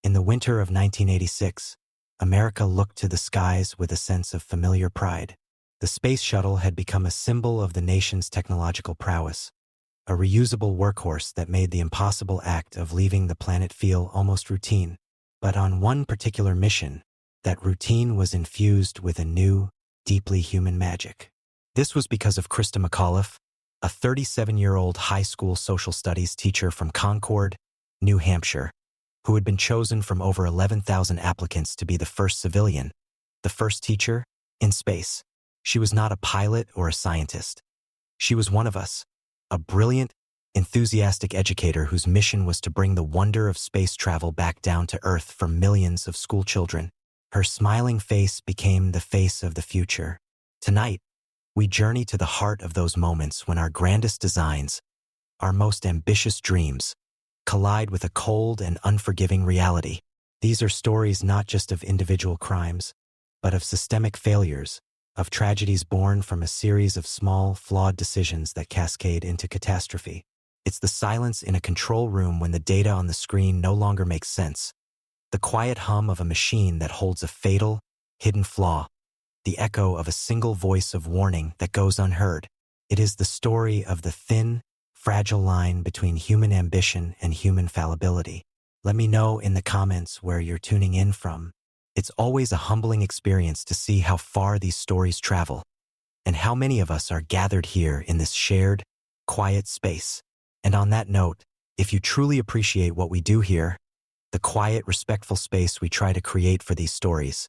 In the winter of 1986, America looked to the skies with a sense of familiar pride. The Space Shuttle had become a symbol of the nation's technological prowess, a reusable workhorse that made the impossible act of leaving the planet feel almost routine. But on one particular mission, that routine was infused with a new, deeply human magic. This was because of Krista McAuliffe, a 37-year-old high school social studies teacher from Concord, New Hampshire, who had been chosen from over 11,000 applicants to be the first civilian, the first teacher, in space. She was not a pilot or a scientist. She was one of us, a brilliant, enthusiastic educator whose mission was to bring the wonder of space travel back down to Earth for millions of school children. Her smiling face became the face of the future. Tonight, we journey to the heart of those moments when our grandest designs, our most ambitious dreams, collide with a cold and unforgiving reality. These are stories not just of individual crimes, but of systemic failures, of tragedies born from a series of small, flawed decisions that cascade into catastrophe. It's the silence in a control room when the data on the screen no longer makes sense, the quiet hum of a machine that holds a fatal, hidden flaw, the echo of a single voice of warning that goes unheard. It is the story of the thin, fragile line between human ambition and human fallibility. Let me know in the comments where you're tuning in from. It's always a humbling experience to see how far these stories travel, and how many of us are gathered here in this shared, quiet space. And on that note, if you truly appreciate what we do here, the quiet, respectful space we try to create for these stories,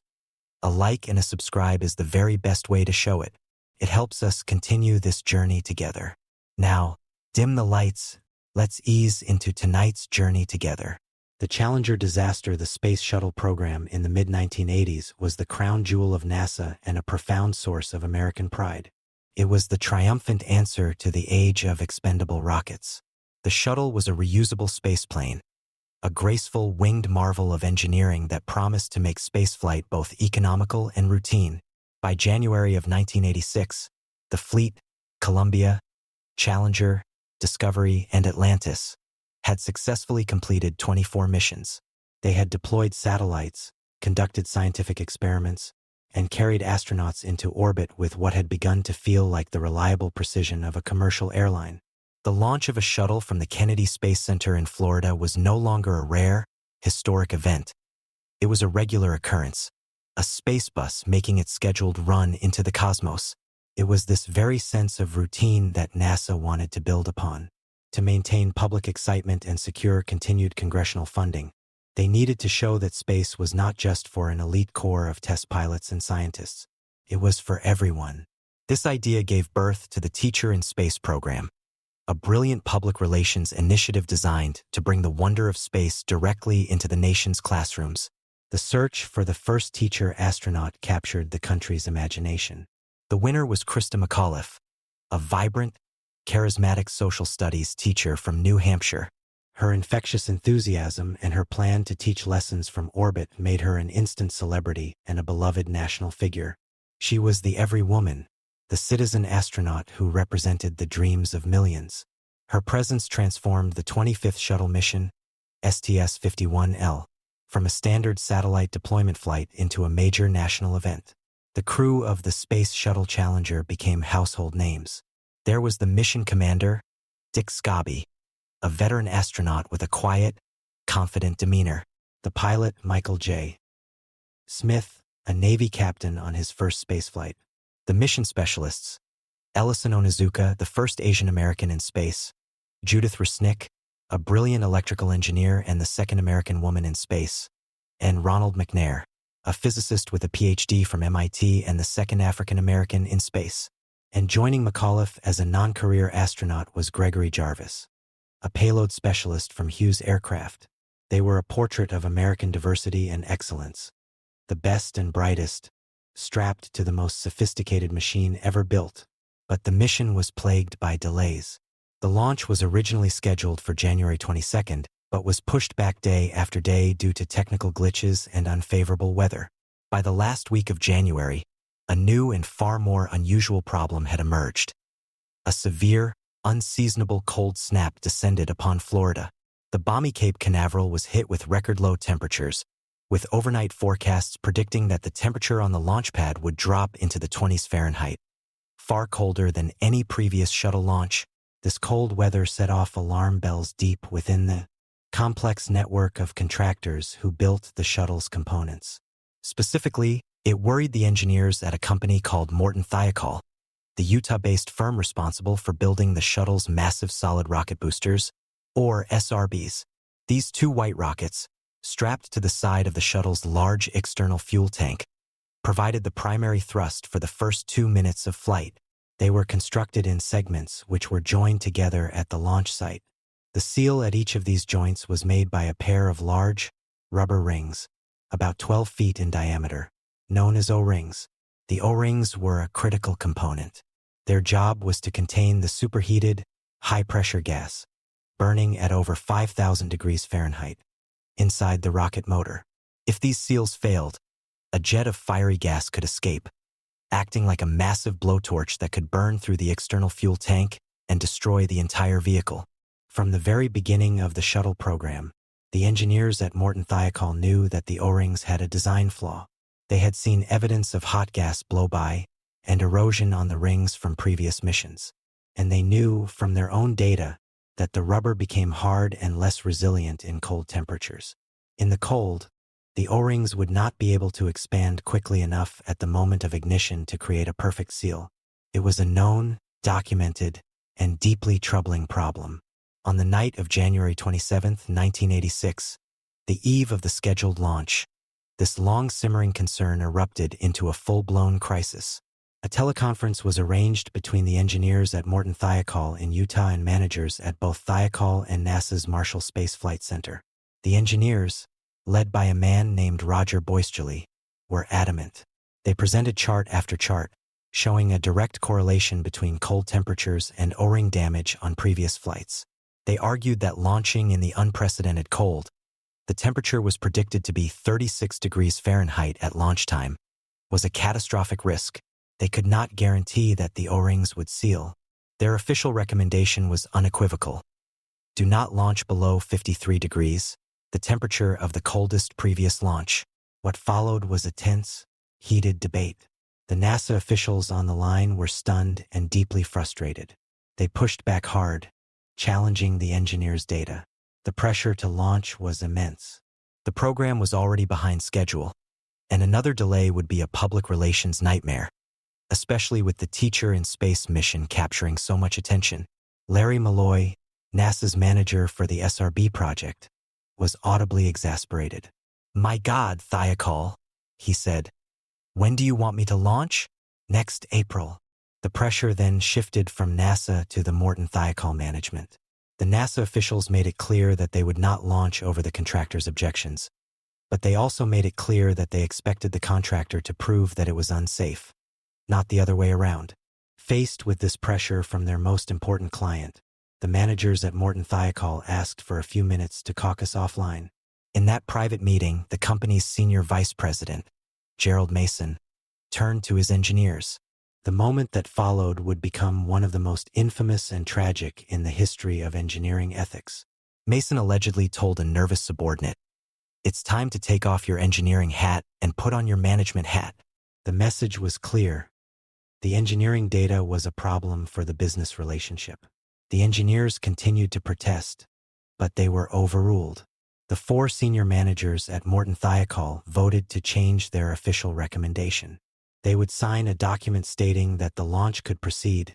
a like and a subscribe is the very best way to show it. It helps us continue this journey together. Now, dim the lights. Let's ease into tonight's journey together. The Challenger disaster, the Space Shuttle program in the mid-1980s, was the crown jewel of NASA and a profound source of American pride. It was the triumphant answer to the age of expendable rockets. The shuttle was a reusable spaceplane, a graceful winged marvel of engineering that promised to make spaceflight both economical and routine. By January of 1986, the fleet, Columbia, Challenger, Discovery, and Atlantis, had successfully completed 24 missions. They had deployed satellites, conducted scientific experiments, and carried astronauts into orbit with what had begun to feel like the reliable precision of a commercial airline. The launch of a shuttle from the Kennedy Space Center in Florida was no longer a rare, historic event. It was a regular occurrence, a space bus making its scheduled run into the cosmos. It was this very sense of routine that NASA wanted to build upon. To maintain public excitement and secure continued congressional funding, they needed to show that space was not just for an elite corps of test pilots and scientists. It was for everyone. This idea gave birth to the Teacher in Space program, a brilliant public relations initiative designed to bring the wonder of space directly into the nation's classrooms. The search for the first teacher astronaut captured the country's imagination. The winner was Krista McAuliffe, a vibrant, charismatic social studies teacher from New Hampshire. Her infectious enthusiasm and her plan to teach lessons from orbit made her an instant celebrity and a beloved national figure. She was the every woman, the citizen astronaut who represented the dreams of millions. Her presence transformed the 25th shuttle mission, STS-51L, from a standard satellite deployment flight into a major national event. The crew of the Space Shuttle Challenger became household names. There was the mission commander, Dick Scobie, a veteran astronaut with a quiet, confident demeanor. The pilot, Michael J. Smith, a Navy captain on his first spaceflight. The mission specialists, Ellison Onizuka, the first Asian American in space, Judith Resnick, a brilliant electrical engineer and the second American woman in space, and Ronald McNair, a physicist with a PhD from MIT and the second African American in space. And joining McAuliffe as a non-career astronaut was Gregory Jarvis, a payload specialist from Hughes Aircraft. They were a portrait of American diversity and excellence, the best and brightest, strapped to the most sophisticated machine ever built. But the mission was plagued by delays. The launch was originally scheduled for January 22nd, but was pushed back day after day due to technical glitches and unfavorable weather. By the last week of January, a new and far more unusual problem had emerged. A severe, unseasonable cold snap descended upon Florida. The balmy Cape Canaveral was hit with record-low temperatures, with overnight forecasts predicting that the temperature on the launch pad would drop into the 20s Fahrenheit. Far colder than any previous shuttle launch, this cold weather set off alarm bells deep within the complex network of contractors who built the shuttle's components. Specifically, it worried the engineers at a company called Morton Thiokol, the Utah-based firm responsible for building the shuttle's massive solid rocket boosters, or SRBs. These two white rockets, strapped to the side of the shuttle's large external fuel tank, provided the primary thrust for the first 2 minutes of flight. They were constructed in segments which were joined together at the launch site. The seal at each of these joints was made by a pair of large, rubber rings, about 12 feet in diameter, known as O-rings. The O-rings were a critical component. Their job was to contain the superheated, high-pressure gas, burning at over 5,000 degrees Fahrenheit, inside the rocket motor. If these seals failed, a jet of fiery gas could escape, acting like a massive blowtorch that could burn through the external fuel tank and destroy the entire vehicle. From the very beginning of the shuttle program, the engineers at Morton Thiokol knew that the O-rings had a design flaw. They had seen evidence of hot gas blow by and erosion on the rings from previous missions, and they knew from their own data that the rubber became hard and less resilient in cold temperatures. In the cold, the O-rings would not be able to expand quickly enough at the moment of ignition to create a perfect seal. It was a known, documented, and deeply troubling problem. On the night of January 27, 1986, the eve of the scheduled launch, this long-simmering concern erupted into a full-blown crisis. A teleconference was arranged between the engineers at Morton Thiokol in Utah and managers at both Thiokol and NASA's Marshall Space Flight Center. The engineers, led by a man named Roger Boisterly, were adamant. They presented chart after chart, showing a direct correlation between cold temperatures and O-ring damage on previous flights. They argued that launching in the unprecedented cold, the temperature was predicted to be 36 degrees Fahrenheit at launch time, was a catastrophic risk. They could not guarantee that the O-rings would seal. Their official recommendation was unequivocal. Do not launch below 53 degrees, the temperature of the coldest previous launch. What followed was a tense, heated debate. The NASA officials on the line were stunned and deeply frustrated. They pushed back hard, challenging the engineers' data. The pressure to launch was immense. The program was already behind schedule, and another delay would be a public relations nightmare, especially with the Teacher in Space mission capturing so much attention. Larry Malloy, NASA's manager for the SRB project, was audibly exasperated. "My God, Thiokol," he said. "When do you want me to launch?" "Next April." The pressure then shifted from NASA to the Morton Thiokol management. The NASA officials made it clear that they would not launch over the contractor's objections, but they also made it clear that they expected the contractor to prove that it was unsafe, not the other way around. Faced with this pressure from their most important client, the managers at Morton Thiokol asked for a few minutes to caucus offline. In that private meeting, the company's senior vice president, Gerald Mason, turned to his engineers. The moment that followed would become one of the most infamous and tragic in the history of engineering ethics. Mason allegedly told a nervous subordinate, "It's time to take off your engineering hat and put on your management hat." The message was clear. The engineering data was a problem for the business relationship. The engineers continued to protest, but they were overruled. The 4 senior managers at Morton Thiokol voted to change their official recommendation. They would sign a document stating that the launch could proceed,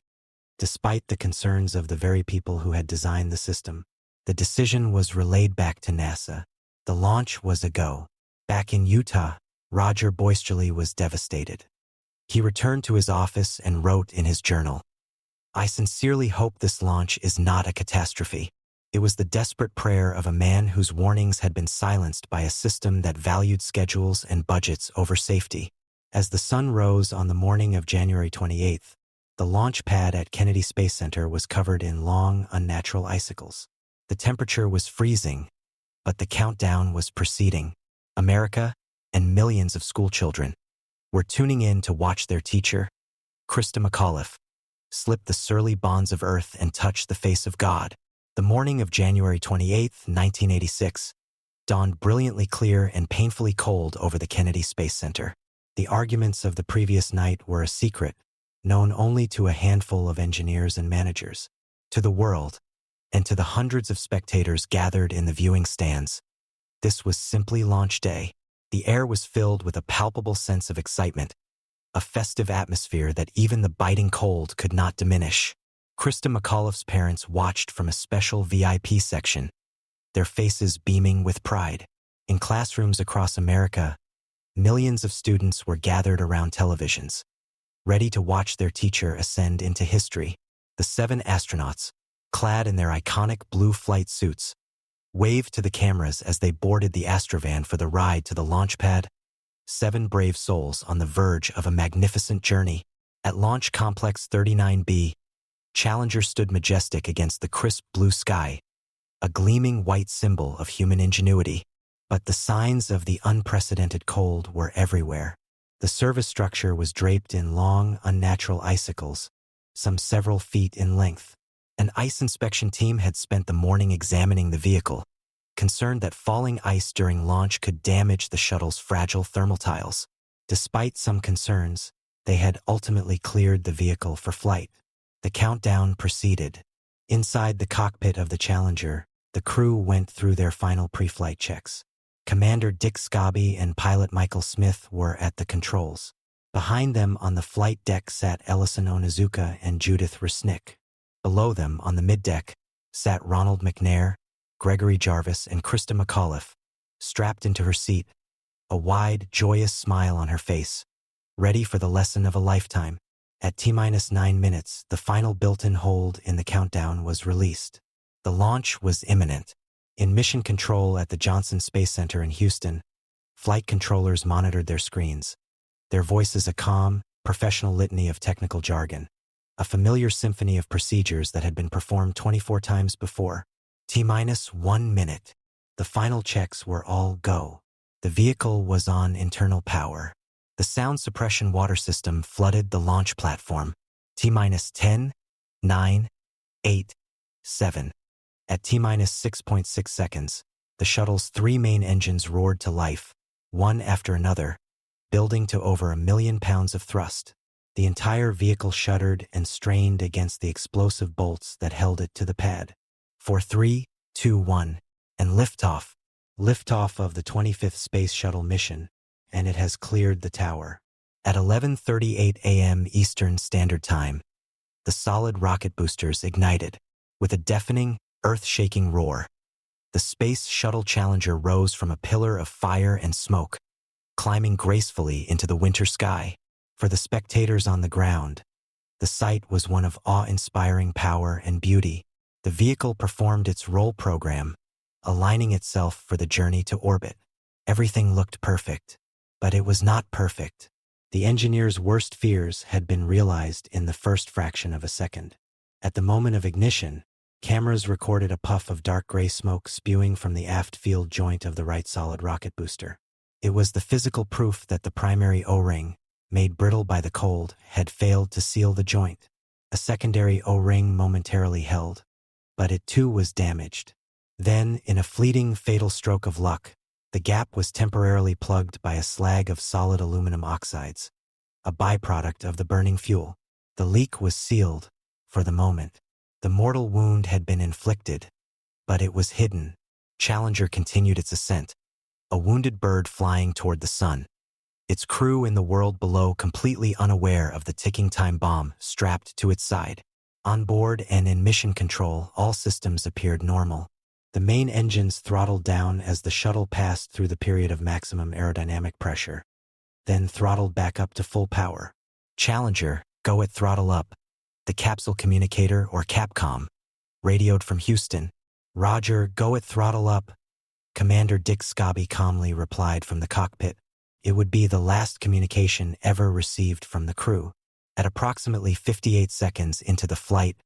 despite the concerns of the very people who had designed the system. The decision was relayed back to NASA. The launch was a go. Back in Utah, Roger Boisterly was devastated. He returned to his office and wrote in his journal, "I sincerely hope this launch is not a catastrophe." It was the desperate prayer of a man whose warnings had been silenced by a system that valued schedules and budgets over safety. As the sun rose on the morning of January 28th, the launch pad at Kennedy Space Center was covered in long, unnatural icicles. The temperature was freezing, but the countdown was proceeding. America, and millions of schoolchildren, were tuning in to watch their teacher, Krista McAuliffe, slip the surly bonds of Earth and touch the face of God. The morning of January 28, 1986, dawned brilliantly clear and painfully cold over the Kennedy Space Center. The arguments of the previous night were a secret, known only to a handful of engineers and managers. To the world, and to the hundreds of spectators gathered in the viewing stands, this was simply launch day. The air was filled with a palpable sense of excitement, a festive atmosphere that even the biting cold could not diminish. Krista McAuliffe's parents watched from a special VIP section, their faces beaming with pride. In classrooms across America, millions of students were gathered around televisions, ready to watch their teacher ascend into history. The 7 astronauts, clad in their iconic blue flight suits, waved to the cameras as they boarded the Astrovan for the ride to the launch pad. 7 brave souls on the verge of a magnificent journey. At Launch Complex 39B, Challenger stood majestic against the crisp blue sky, a gleaming white symbol of human ingenuity. But the signs of the unprecedented cold were everywhere. The service structure was draped in long, unnatural icicles, some several feet in length. An ice inspection team had spent the morning examining the vehicle, concerned that falling ice during launch could damage the shuttle's fragile thermal tiles. Despite some concerns, they had ultimately cleared the vehicle for flight. The countdown proceeded. Inside the cockpit of the Challenger, the crew went through their final pre-flight checks. Commander Dick Scobie and pilot Michael Smith were at the controls. Behind them on the flight deck sat Ellison Onizuka and Judith Resnick. Below them, on the middeck, sat Ronald McNair, Gregory Jarvis, and Krista McAuliffe, strapped into her seat, a wide, joyous smile on her face, ready for the lesson of a lifetime. At T-9 minutes, the final built-in hold in the countdown was released. The launch was imminent. In mission control at the Johnson Space Center in Houston, flight controllers monitored their screens, their voices a calm, professional litany of technical jargon, a familiar symphony of procedures that had been performed 24 times before. T-1 minute. The final checks were all go. The vehicle was on internal power. The sound suppression water system flooded the launch platform. T-10, 9, 8, 7. At T-6.6 seconds, the shuttle's 3 main engines roared to life, one after another, building to over 1 million pounds of thrust. The entire vehicle shuddered and strained against the explosive bolts that held it to the pad. For 3, 2, 1, and liftoff. Liftoff of the 25th Space Shuttle mission, and it has cleared the tower. At 11:38 a.m. Eastern Standard Time, the solid rocket boosters ignited. With a deafening, earth-shaking roar, the Space Shuttle Challenger rose from a pillar of fire and smoke, climbing gracefully into the winter sky. For the spectators on the ground, the sight was one of awe-inspiring power and beauty. The vehicle performed its roll program, aligning itself for the journey to orbit. Everything looked perfect, but it was not perfect. The engineers' worst fears had been realized in the first fraction of a second. At the moment of ignition, cameras recorded a puff of dark gray smoke spewing from the aft field joint of the right solid rocket booster. It was the physical proof that the primary O-ring, made brittle by the cold, had failed to seal the joint. A secondary O-ring momentarily held, but it too was damaged. Then, in a fleeting, fatal stroke of luck, the gap was temporarily plugged by a slag of solid aluminum oxides, a byproduct of the burning fuel. The leak was sealed, for the moment. The mortal wound had been inflicted, but it was hidden. Challenger continued its ascent, a wounded bird flying toward the sun. Its crew in the world below completely unaware of the ticking time bomb strapped to its side. On board and in mission control, all systems appeared normal. The main engines throttled down as the shuttle passed through the period of maximum aerodynamic pressure, then throttled back up to full power. Challenger, go at throttle up. The capsule communicator, or Capcom, radioed from Houston. Roger, go at throttle up. Commander Dick Scobie calmly replied from the cockpit. It would be the last communication ever received from the crew. At approximately 58 seconds into the flight,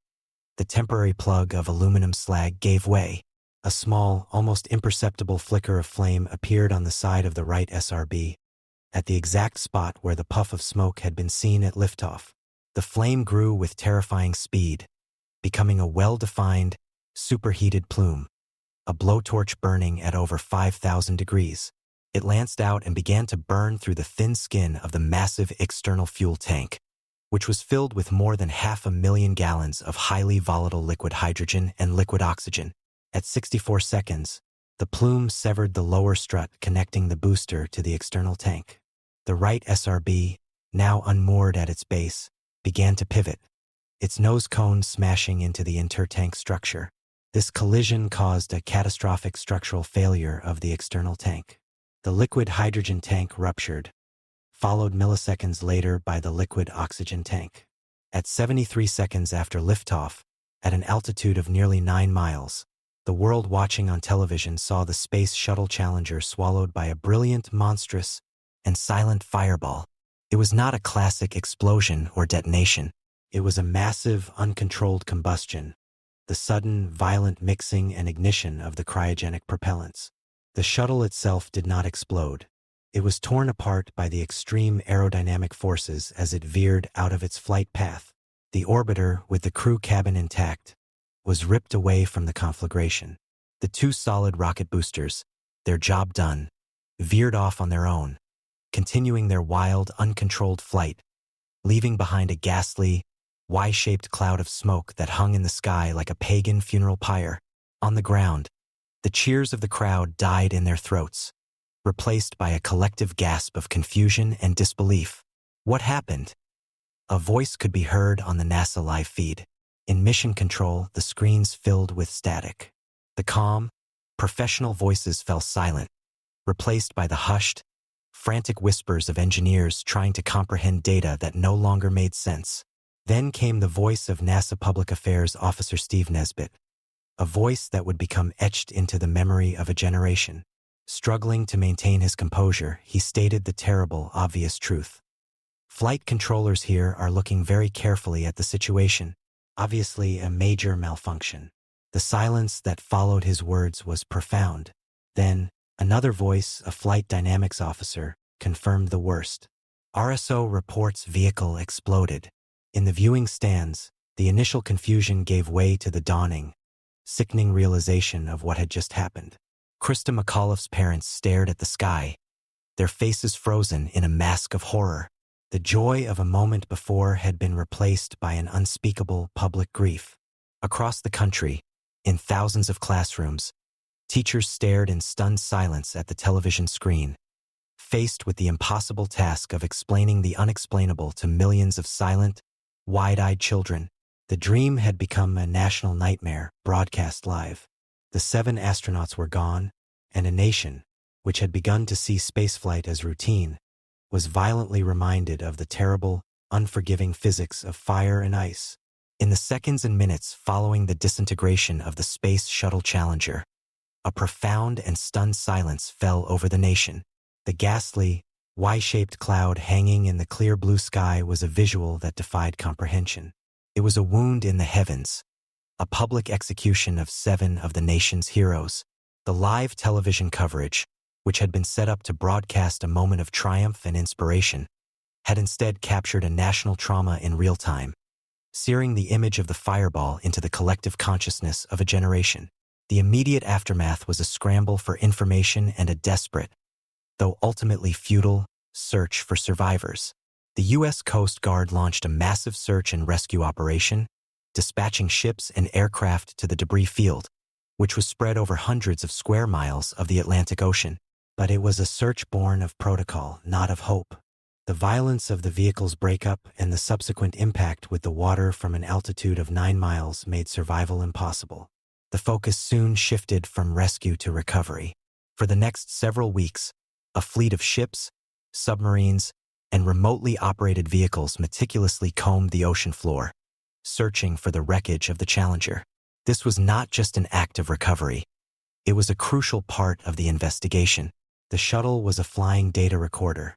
the temporary plug of aluminum slag gave way. A small, almost imperceptible flicker of flame appeared on the side of the right SRB, at the exact spot where the puff of smoke had been seen at liftoff. The flame grew with terrifying speed, becoming a well-defined, superheated plume, a blowtorch burning at over 5,000 degrees. It lanced out and began to burn through the thin skin of the massive external fuel tank, which was filled with more than 500,000 gallons of highly volatile liquid hydrogen and liquid oxygen. At 64 seconds, the plume severed the lower strut connecting the booster to the external tank. The right SRB, now unmoored at its base, began to pivot, its nose cone smashing into the inter-tank structure. This collision caused a catastrophic structural failure of the external tank. The liquid hydrogen tank ruptured, followed milliseconds later by the liquid oxygen tank. At 73 seconds after liftoff, at an altitude of nearly 9 miles, the world watching on television saw the Space Shuttle Challenger swallowed by a brilliant, monstrous, and silent fireball. It was not a classic explosion or detonation. It was a massive, uncontrolled combustion, the sudden, violent mixing and ignition of the cryogenic propellants. The shuttle itself did not explode. It was torn apart by the extreme aerodynamic forces as it veered out of its flight path. The orbiter, with the crew cabin intact, was ripped away from the conflagration. The two solid rocket boosters, their job done, veered off on their own, continuing their wild, uncontrolled flight, leaving behind a ghastly, Y-shaped cloud of smoke that hung in the sky like a pagan funeral pyre. On the ground, the cheers of the crowd died in their throats, replaced by a collective gasp of confusion and disbelief. What happened? A voice could be heard on the NASA live feed. In mission control, the screens filled with static. The calm, professional voices fell silent, replaced by the hushed, frantic whispers of engineers trying to comprehend data that no longer made sense. Then came the voice of NASA Public Affairs Officer Steve Nesbitt, a voice that would become etched into the memory of a generation. Struggling to maintain his composure, he stated the terrible, obvious truth. Flight controllers here are looking very carefully at the situation. Obviously a major malfunction. The silence that followed his words was profound. Then, another voice, a flight dynamics officer, confirmed the worst. RSO reports vehicle exploded. In the viewing stands, the initial confusion gave way to the dawning, sickening realization of what had just happened. Krista McAuliffe's parents stared at the sky, their faces frozen in a mask of horror. The joy of a moment before had been replaced by an unspeakable public grief. Across the country, in thousands of classrooms, teachers stared in stunned silence at the television screen, faced with the impossible task of explaining the unexplainable to millions of silent, wide-eyed children. The dream had become a national nightmare, broadcast live. The 7 astronauts were gone, and a nation, which had begun to see spaceflight as routine, was violently reminded of the terrible, unforgiving physics of fire and ice. In the seconds and minutes following the disintegration of the Space Shuttle Challenger, a profound and stunned silence fell over the nation. The ghastly, Y-shaped cloud hanging in the clear blue sky was a visual that defied comprehension. It was a wound in the heavens, a public execution of 7 of the nation's heroes. The live television coverage, which had been set up to broadcast a moment of triumph and inspiration, had instead captured a national trauma in real time, searing the image of the fireball into the collective consciousness of a generation. The immediate aftermath was a scramble for information and a desperate, though ultimately futile, search for survivors. The U.S. Coast Guard launched a massive search and rescue operation, dispatching ships and aircraft to the debris field, which was spread over hundreds of square miles of the Atlantic Ocean. But it was a search born of protocol, not of hope. The violence of the vehicle's breakup and the subsequent impact with the water from an altitude of 9 miles made survival impossible. The focus soon shifted from rescue to recovery. For the next several weeks, a fleet of ships, submarines, and remotely operated vehicles meticulously combed the ocean floor, searching for the wreckage of the Challenger. This was not just an act of recovery. It was a crucial part of the investigation. The shuttle was a flying data recorder,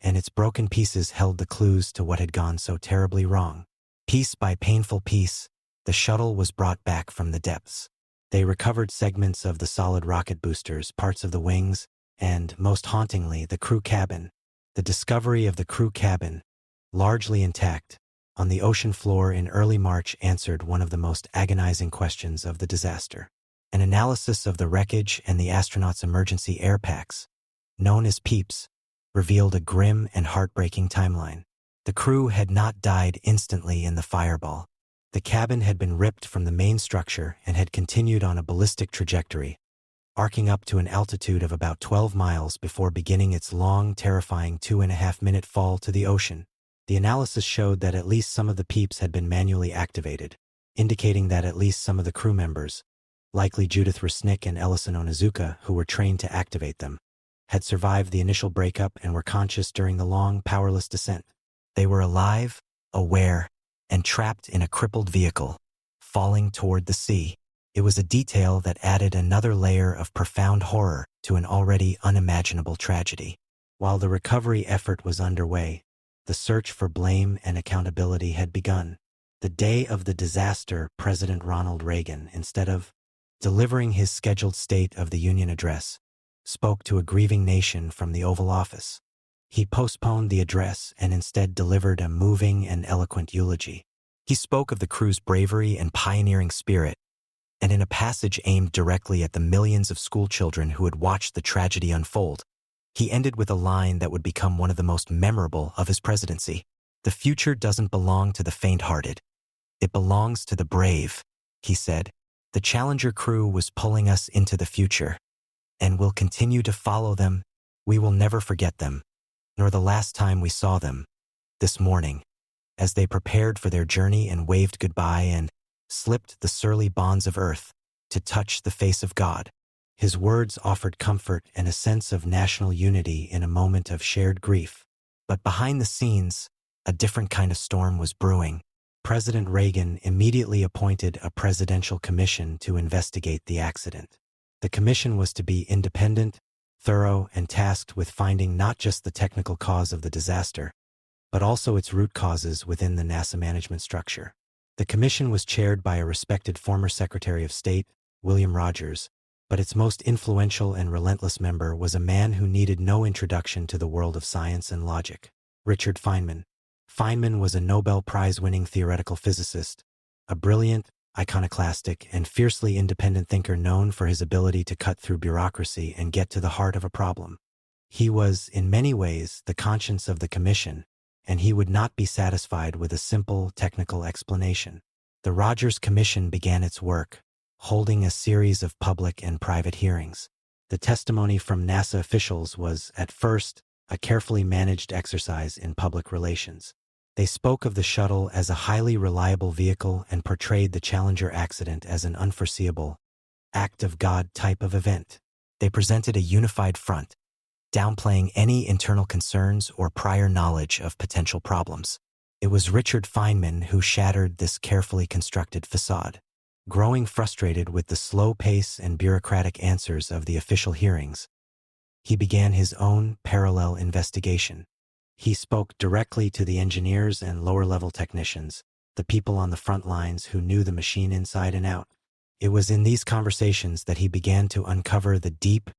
and its broken pieces held the clues to what had gone so terribly wrong. Piece by painful piece, the shuttle was brought back from the depths. They recovered segments of the solid rocket boosters, parts of the wings, and, most hauntingly, the crew cabin. The discovery of the crew cabin, largely intact, on the ocean floor in early March answered one of the most agonizing questions of the disaster. An analysis of the wreckage and the astronauts' emergency air packs, known as PEEPs, revealed a grim and heartbreaking timeline. The crew had not died instantly in the fireball. The cabin had been ripped from the main structure and had continued on a ballistic trajectory, arcing up to an altitude of about 12 miles before beginning its long, terrifying 2.5-minute fall to the ocean. The analysis showed that at least some of the PEEPs had been manually activated, indicating that at least some of the crew members, likely Judith Resnick and Ellison Onizuka, who were trained to activate them, had survived the initial breakup and were conscious during the long, powerless descent. They were alive, aware, and trapped in a crippled vehicle, falling toward the sea. It was a detail that added another layer of profound horror to an already unimaginable tragedy. While the recovery effort was underway, the search for blame and accountability had begun. The day of the disaster, President Ronald Reagan, instead of delivering his scheduled State of the Union address, spoke to a grieving nation from the Oval Office. He postponed the address and instead delivered a moving and eloquent eulogy. He spoke of the crew's bravery and pioneering spirit, and in a passage aimed directly at the millions of schoolchildren who had watched the tragedy unfold, he ended with a line that would become one of the most memorable of his presidency. "The future doesn't belong to the faint-hearted. It belongs to the brave," he said. "The Challenger crew was pulling us into the future, and we'll continue to follow them. We will never forget them, nor the last time we saw them, this morning, as they prepared for their journey and waved goodbye and slipped the surly bonds of earth to touch the face of God." His words offered comfort and a sense of national unity in a moment of shared grief. But behind the scenes, a different kind of storm was brewing. President Reagan immediately appointed a presidential commission to investigate the accident. The commission was to be independent, thorough, and tasked with finding not just the technical cause of the disaster, but also its root causes within the NASA management structure. The commission was chaired by a respected former Secretary of State, William Rogers, but its most influential and relentless member was a man who needed no introduction to the world of science and logic: Richard Feynman. Feynman was a Nobel Prize-winning theoretical physicist, a brilliant, iconoclastic, and fiercely independent thinker known for his ability to cut through bureaucracy and get to the heart of a problem. He was, in many ways, the conscience of the commission, and he would not be satisfied with a simple technical explanation. The Rogers Commission began its work, holding a series of public and private hearings. The testimony from NASA officials was, at first, a carefully managed exercise in public relations. They spoke of the shuttle as a highly reliable vehicle and portrayed the Challenger accident as an unforeseeable, act of God type of event. They presented a unified front, downplaying any internal concerns or prior knowledge of potential problems. It was Richard Feynman who shattered this carefully constructed facade. Growing frustrated with the slow pace and bureaucratic answers of the official hearings, he began his own parallel investigation. He spoke directly to the engineers and lower-level technicians, the people on the front lines who knew the machine inside and out. It was in these conversations that he began to uncover the deep,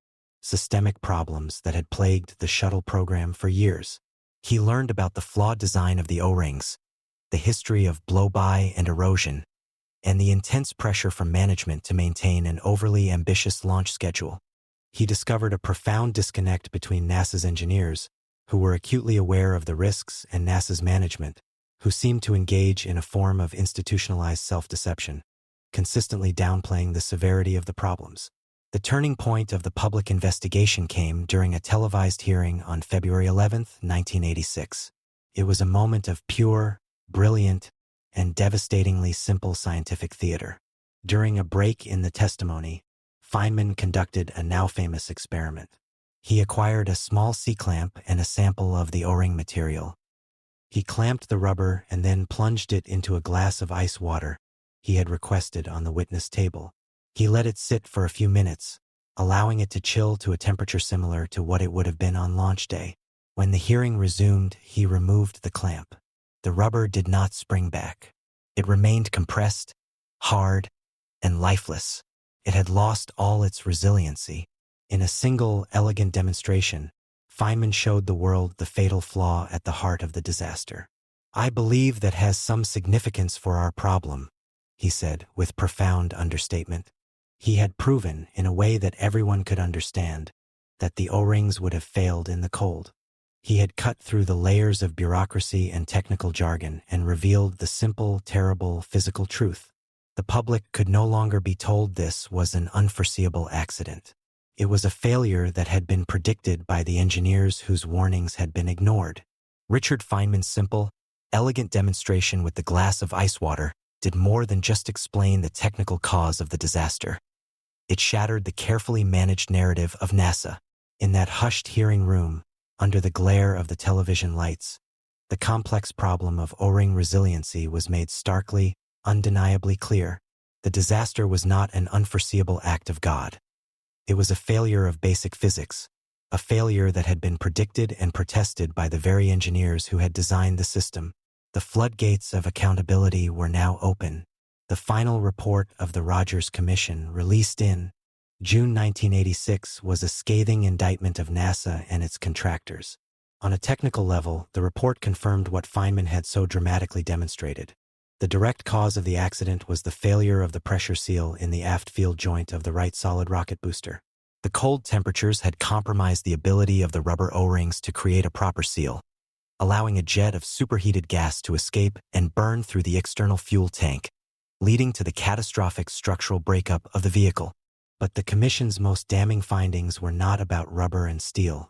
systemic problems that had plagued the shuttle program for years. He learned about the flawed design of the O-rings, the history of blow-by and erosion, and the intense pressure from management to maintain an overly ambitious launch schedule. He discovered a profound disconnect between NASA's engineers, who were acutely aware of the risks, and NASA's management, who seemed to engage in a form of institutionalized self-deception, consistently downplaying the severity of the problems. The turning point of the public investigation came during a televised hearing on February 11, 1986. It was a moment of pure, brilliant, and devastatingly simple scientific theater. During a break in the testimony, Feynman conducted a now-famous experiment. He acquired a small C-clamp and a sample of the O-ring material. He clamped the rubber and then plunged it into a glass of ice water he had requested on the witness table. He let it sit for a few minutes, allowing it to chill to a temperature similar to what it would have been on launch day. When the hearing resumed, he removed the clamp. The rubber did not spring back. It remained compressed, hard, and lifeless. It had lost all its resiliency. In a single, elegant demonstration, Feynman showed the world the fatal flaw at the heart of the disaster. "I believe that has some significance for our problem," he said with profound understatement. He had proven, in a way that everyone could understand, that the O-rings would have failed in the cold. He had cut through the layers of bureaucracy and technical jargon and revealed the simple, terrible physical truth. The public could no longer be told this was an unforeseeable accident. It was a failure that had been predicted by the engineers whose warnings had been ignored. Richard Feynman's simple, elegant demonstration with the glass of ice water did more than just explain the technical cause of the disaster. It shattered the carefully managed narrative of NASA. In that hushed hearing room, under the glare of the television lights, the complex problem of O-ring resiliency was made starkly, undeniably clear. The disaster was not an unforeseeable act of God. It was a failure of basic physics, a failure that had been predicted and protested by the very engineers who had designed the system. The floodgates of accountability were now open. The final report of the Rogers Commission, released in June 1986, was a scathing indictment of NASA and its contractors. On a technical level, the report confirmed what Feynman had so dramatically demonstrated. The direct cause of the accident was the failure of the pressure seal in the aft field joint of the right solid rocket booster. The cold temperatures had compromised the ability of the rubber O-rings to create a proper seal, allowing a jet of superheated gas to escape and burn through the external fuel tank, leading to the catastrophic structural breakup of the vehicle. But the Commission's most damning findings were not about rubber and steel.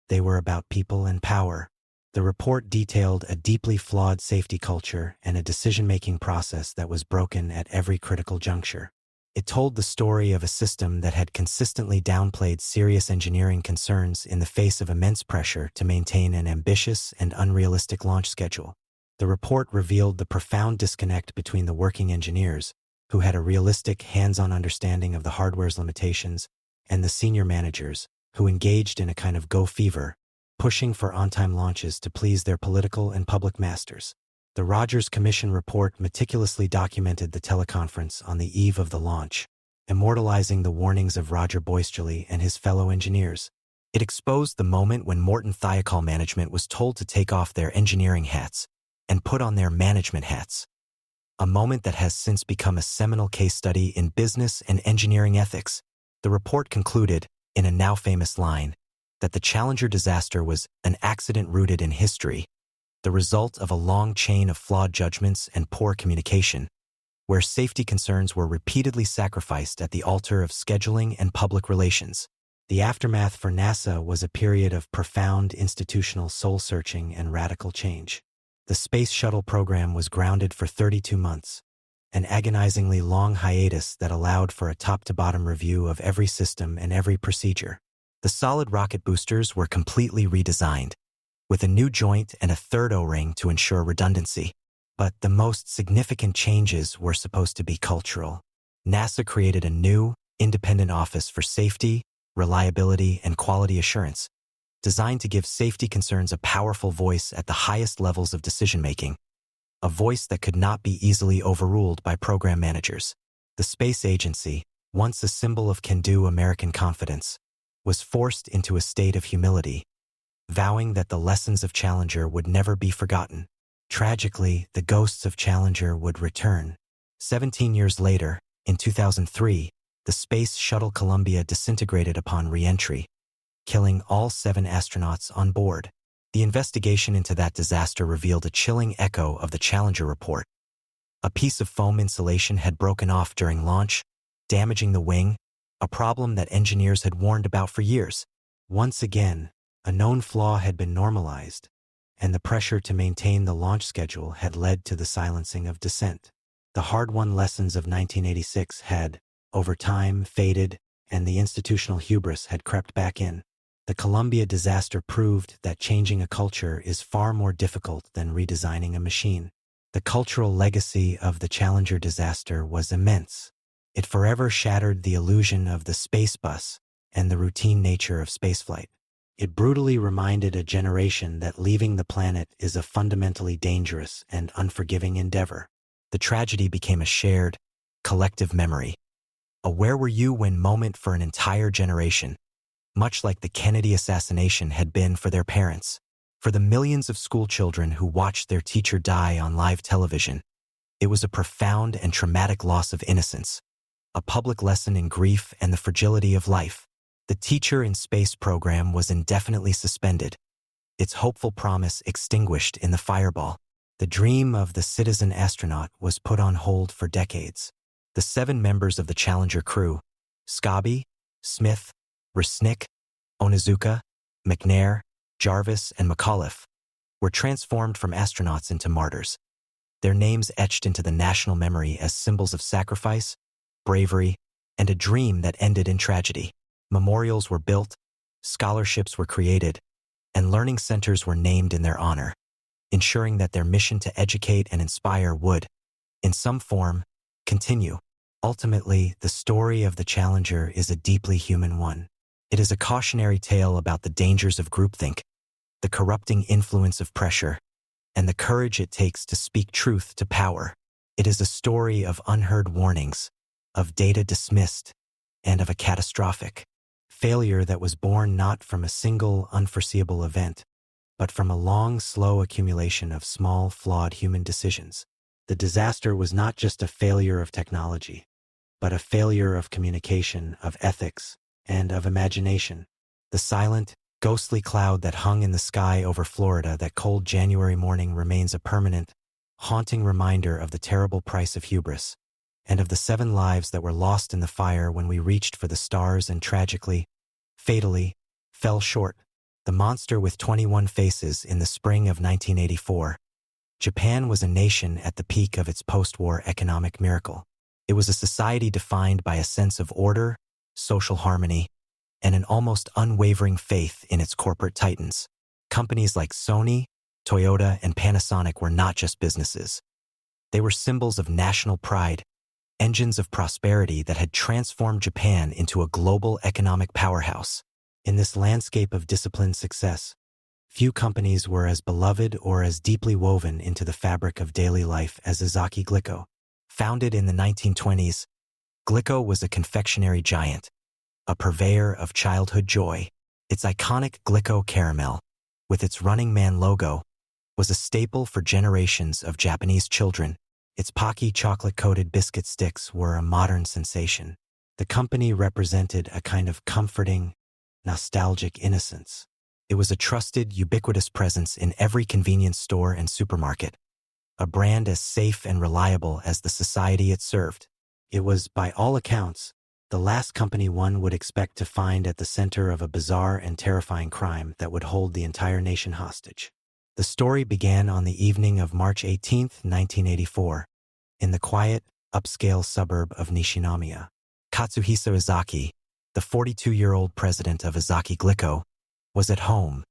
They were about people and power. The report detailed a deeply flawed safety culture and a decision-making process that was broken at every critical juncture. It told the story of a system that had consistently downplayed serious engineering concerns in the face of immense pressure to maintain an ambitious and unrealistic launch schedule. The report revealed the profound disconnect between the working engineers, who had a realistic, hands-on understanding of the hardware's limitations, and the senior managers, who engaged in a kind of go fever, pushing for on-time launches to please their political and public masters. The Rogers Commission report meticulously documented the teleconference on the eve of the launch, immortalizing the warnings of Roger Boisterly and his fellow engineers. It exposed the moment when Morton Thiokol management was told to take off their engineering hats and put on their management hats, a moment that has since become a seminal case study in business and engineering ethics. The report concluded, in a now famous line, that the Challenger disaster was an accident rooted in history, the result of a long chain of flawed judgments and poor communication, where safety concerns were repeatedly sacrificed at the altar of scheduling and public relations. The aftermath for NASA was a period of profound institutional soul-searching and radical change. The Space Shuttle program was grounded for 32 months, an agonizingly long hiatus that allowed for a top-to-bottom review of every system and every procedure. The solid rocket boosters were completely redesigned, with a new joint and a third O-ring to ensure redundancy. But the most significant changes were supposed to be cultural. NASA created a new, independent office for safety, reliability, and quality assurance, designed to give safety concerns a powerful voice at the highest levels of decision-making, a voice that could not be easily overruled by program managers. The space agency, once a symbol of can-do American confidence, was forced into a state of humility, vowing that the lessons of Challenger would never be forgotten. Tragically, the ghosts of Challenger would return. 17 years later, in 2003, the Space Shuttle Columbia disintegrated upon re-entry, killing all 7 astronauts on board. The investigation into that disaster revealed a chilling echo of the Challenger report. A piece of foam insulation had broken off during launch, damaging the wing, a problem that engineers had warned about for years. Once again, a known flaw had been normalized, and the pressure to maintain the launch schedule had led to the silencing of dissent. The hard-won lessons of 1986 had, over time, faded, and the institutional hubris had crept back in. The Columbia disaster proved that changing a culture is far more difficult than redesigning a machine. The cultural legacy of the Challenger disaster was immense. It forever shattered the illusion of the space bus and the routine nature of spaceflight. It brutally reminded a generation that leaving the planet is a fundamentally dangerous and unforgiving endeavor. The tragedy became a shared, collective memory, a where were you when moment for an entire generation, much like the Kennedy assassination had been for their parents. For the millions of school children who watched their teacher die on live television, it was a profound and traumatic loss of innocence, a public lesson in grief and the fragility of life. The Teacher in Space program was indefinitely suspended, its hopeful promise extinguished in the fireball. The dream of the citizen astronaut was put on hold for decades. The 7 members of the Challenger crew, Scobie, Smith, Resnick, Onizuka, McNair, Jarvis, and McAuliffe, were transformed from astronauts into martyrs, their names etched into the national memory as symbols of sacrifice, bravery, and a dream that ended in tragedy. Memorials were built, scholarships were created, and learning centers were named in their honor, ensuring that their mission to educate and inspire would, in some form, continue. Ultimately, the story of the Challenger is a deeply human one. It is a cautionary tale about the dangers of groupthink, the corrupting influence of pressure, and the courage it takes to speak truth to power. It is a story of unheard warnings, of data dismissed, and of a catastrophic failure that was born not from a single unforeseeable event, but from a long, slow accumulation of small, flawed human decisions. The disaster was not just a failure of technology, but a failure of communication, of ethics, and of imagination. The silent, ghostly cloud that hung in the sky over Florida that cold January morning remains a permanent, haunting reminder of the terrible price of hubris, and of the 7 lives that were lost in the fire when we reached for the stars and tragically, fatally, fell short. The monster with 21 faces. In the spring of 1984, Japan was a nation at the peak of its post-war economic miracle. It was a society defined by a sense of order, social harmony, and an almost unwavering faith in its corporate titans. Companies like Sony, Toyota, and Panasonic were not just businesses. They were symbols of national pride, engines of prosperity that had transformed Japan into a global economic powerhouse. In this landscape of disciplined success, few companies were as beloved or as deeply woven into the fabric of daily life as Ezaki Glico. Founded in the 1920s, Glico was a confectionery giant, a purveyor of childhood joy. Its iconic Glico caramel, with its Running Man logo, was a staple for generations of Japanese children. Its Pocky chocolate-coated biscuit sticks were a modern sensation. The company represented a kind of comforting, nostalgic innocence. It was a trusted, ubiquitous presence in every convenience store and supermarket, a brand as safe and reliable as the society it served. It was, by all accounts, the last company one would expect to find at the center of a bizarre and terrifying crime that would hold the entire nation hostage. The story began on the evening of March 18, 1984, in the quiet, upscale suburb of Nishinomiya. Katsuhisa Ezaki, the 42-year-old president of Ezaki Glico, was at home,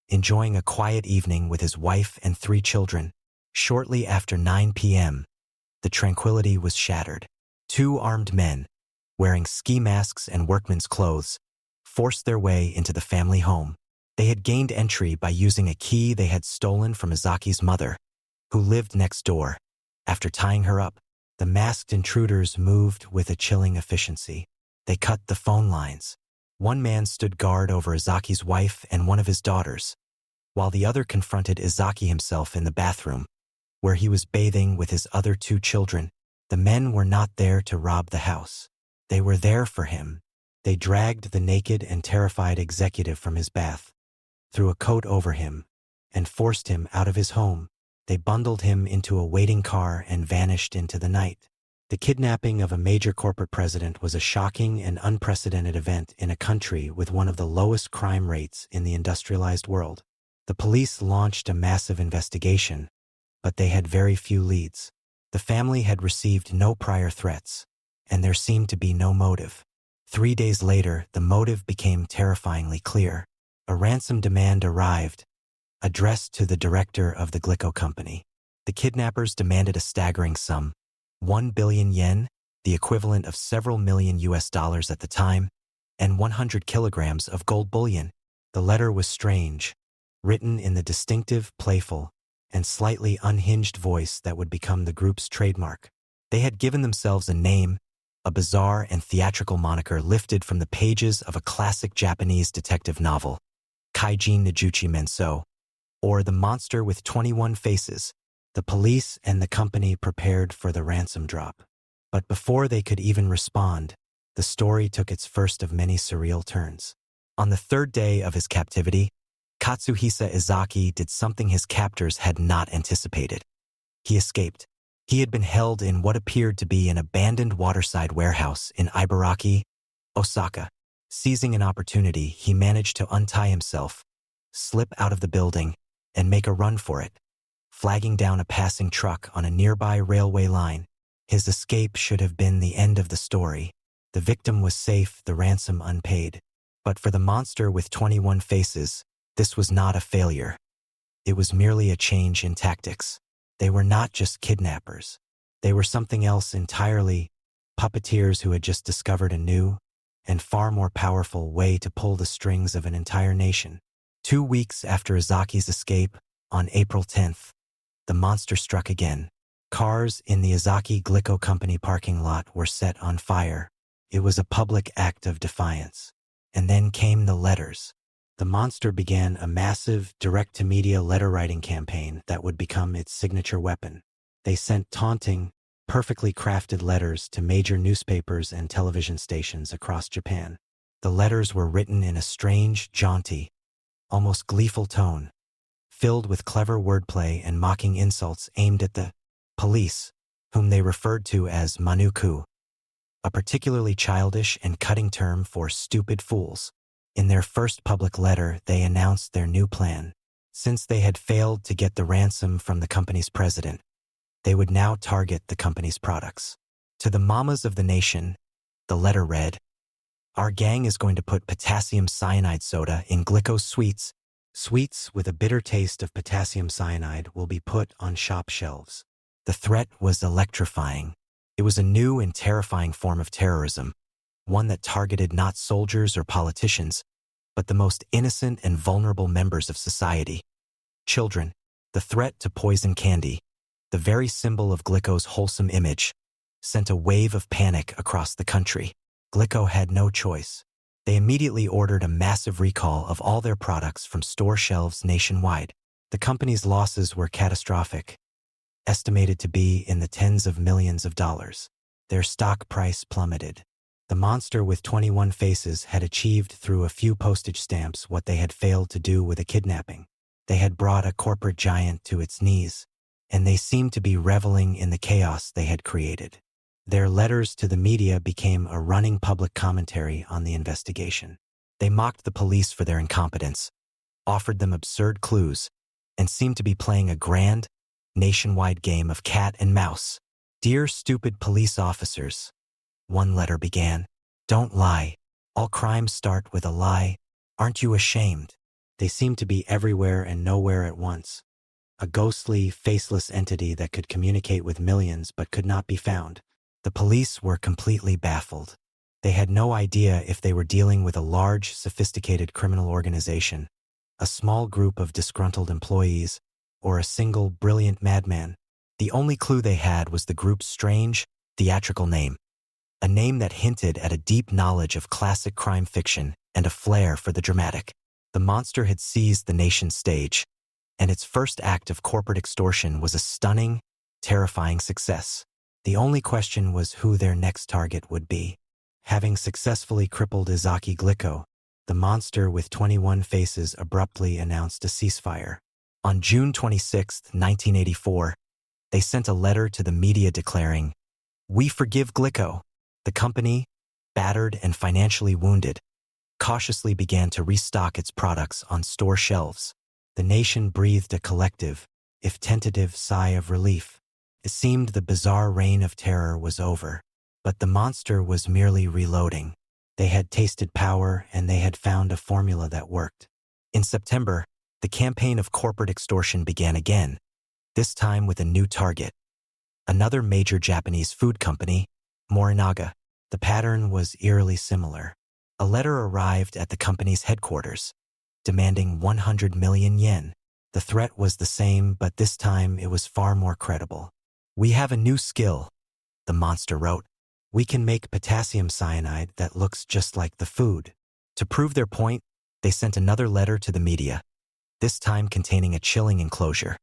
enjoying a quiet evening with his wife and 3 children. Shortly after 9 p.m., the tranquility was shattered. 2 armed men, wearing ski masks and workmen's clothes, forced their way into the family home. They had gained entry by using a key they had stolen from Ezaki's mother, who lived next door. After tying her up, the masked intruders moved with a chilling efficiency. They cut the phone lines. One man stood guard over Ezaki's wife and one of his daughters, while the other confronted Ezaki himself in the bathroom, where he was bathing with his other 2 children. The men were not there to rob the house. They were there for him. They dragged the naked and terrified executive from his bath, threw a coat over him, and forced him out of his home. They bundled him into a waiting car and vanished into the night. The kidnapping of a major corporate president was a shocking and unprecedented event in a country with one of the lowest crime rates in the industrialized world. The police launched a massive investigation, but they had very few leads. The family had received no prior threats, and there seemed to be no motive. 3 days later, the motive became terrifyingly clear. A ransom demand arrived, addressed to the director of the Glico company. The kidnappers demanded a staggering sum, 1 billion yen, the equivalent of several million US dollars at the time, and 100 kilograms of gold bullion. The letter was strange, written in the distinctive, playful, and slightly unhinged voice that would become the group's trademark. They had given themselves a name, a bizarre and theatrical moniker lifted from the pages of a classic Japanese detective novel, Kaijin Nijuchi Menso, or The Monster with 21 Faces. The police and the company prepared for the ransom drop. But before they could even respond, the story took its first of many surreal turns. On the third day of his captivity, Katsuhisa Izaki did something his captors had not anticipated. He escaped. He had been held in what appeared to be an abandoned waterside warehouse in Ibaraki, Osaka. Seizing an opportunity, he managed to untie himself, slip out of the building, and make a run for it, flagging down a passing truck on a nearby railway line. His escape should have been the end of the story. The victim was safe, the ransom unpaid. But for the monster with 21 faces, this was not a failure. It was merely a change in tactics. They were not just kidnappers. They were something else entirely, puppeteers who had just discovered a new and far more powerful way to pull the strings of an entire nation. 2 weeks after Izaki's escape, on April 10th, the monster struck again. Cars in the Izaki Glico Company parking lot were set on fire. It was a public act of defiance. And then came the letters. The monster began a massive, direct-to-media letter-writing campaign that would become its signature weapon. They sent taunting, perfectly crafted letters to major newspapers and television stations across Japan. The letters were written in a strange, jaunty, almost gleeful tone, filled with clever wordplay and mocking insults aimed at the police, whom they referred to as manuku, a particularly childish and cutting term for stupid fools. In their first public letter, they announced their new plan. Since they had failed to get the ransom from the company's president, they would now target the company's products. To the mamas of the nation, the letter read, "Our gang is going to put potassium cyanide soda in Glico sweets. Sweets with a bitter taste of potassium cyanide will be put on shop shelves." The threat was electrifying. It was a new and terrifying form of terrorism, one that targeted not soldiers or politicians, but the most innocent and vulnerable members of society. Children. The threat to poison candy, the very symbol of Glico's wholesome image, sent a wave of panic across the country. Glico had no choice. They immediately ordered a massive recall of all their products from store shelves nationwide. The company's losses were catastrophic, estimated to be in the tens of millions of dollars. Their stock price plummeted. The monster with 21 faces had achieved through a few postage stamps what they had failed to do with a kidnapping. They had brought a corporate giant to its knees, and they seemed to be reveling in the chaos they had created. Their letters to the media became a running public commentary on the investigation. They mocked the police for their incompetence, offered them absurd clues, and seemed to be playing a grand, nationwide game of cat and mouse. "Dear stupid police officers," one letter began, "don't lie. All crimes start with a lie. Aren't you ashamed?" They seemed to be everywhere and nowhere at once. A ghostly, faceless entity that could communicate with millions but could not be found. The police were completely baffled. They had no idea if they were dealing with a large, sophisticated criminal organization, a small group of disgruntled employees, or a single, brilliant madman. The only clue they had was the group's strange, theatrical name, a name that hinted at a deep knowledge of classic crime fiction and a flair for the dramatic. The monster had seized the nation's stage, and its first act of corporate extortion was a stunning, terrifying success. The only question was who their next target would be. Having successfully crippled Izaki Glico, the monster with 21 faces abruptly announced a ceasefire. On June 26, 1984, they sent a letter to the media declaring, "We forgive Glico." The company, battered and financially wounded, cautiously began to restock its products on store shelves. The nation breathed a collective, if tentative, sigh of relief. It seemed the bizarre reign of terror was over, but the monster was merely reloading. They had tasted power, and they had found a formula that worked. In September, the campaign of corporate extortion began again, this time with a new target. Another major Japanese food company, Morinaga. The pattern was eerily similar. A letter arrived at the company's headquarters, demanding 100 million yen. The threat was the same, but this time it was far more credible. "We have a new skill," the monster wrote. "We can make potassium cyanide that looks just like the food." To prove their point, they sent another letter to the media. this time containing a chilling enclosure.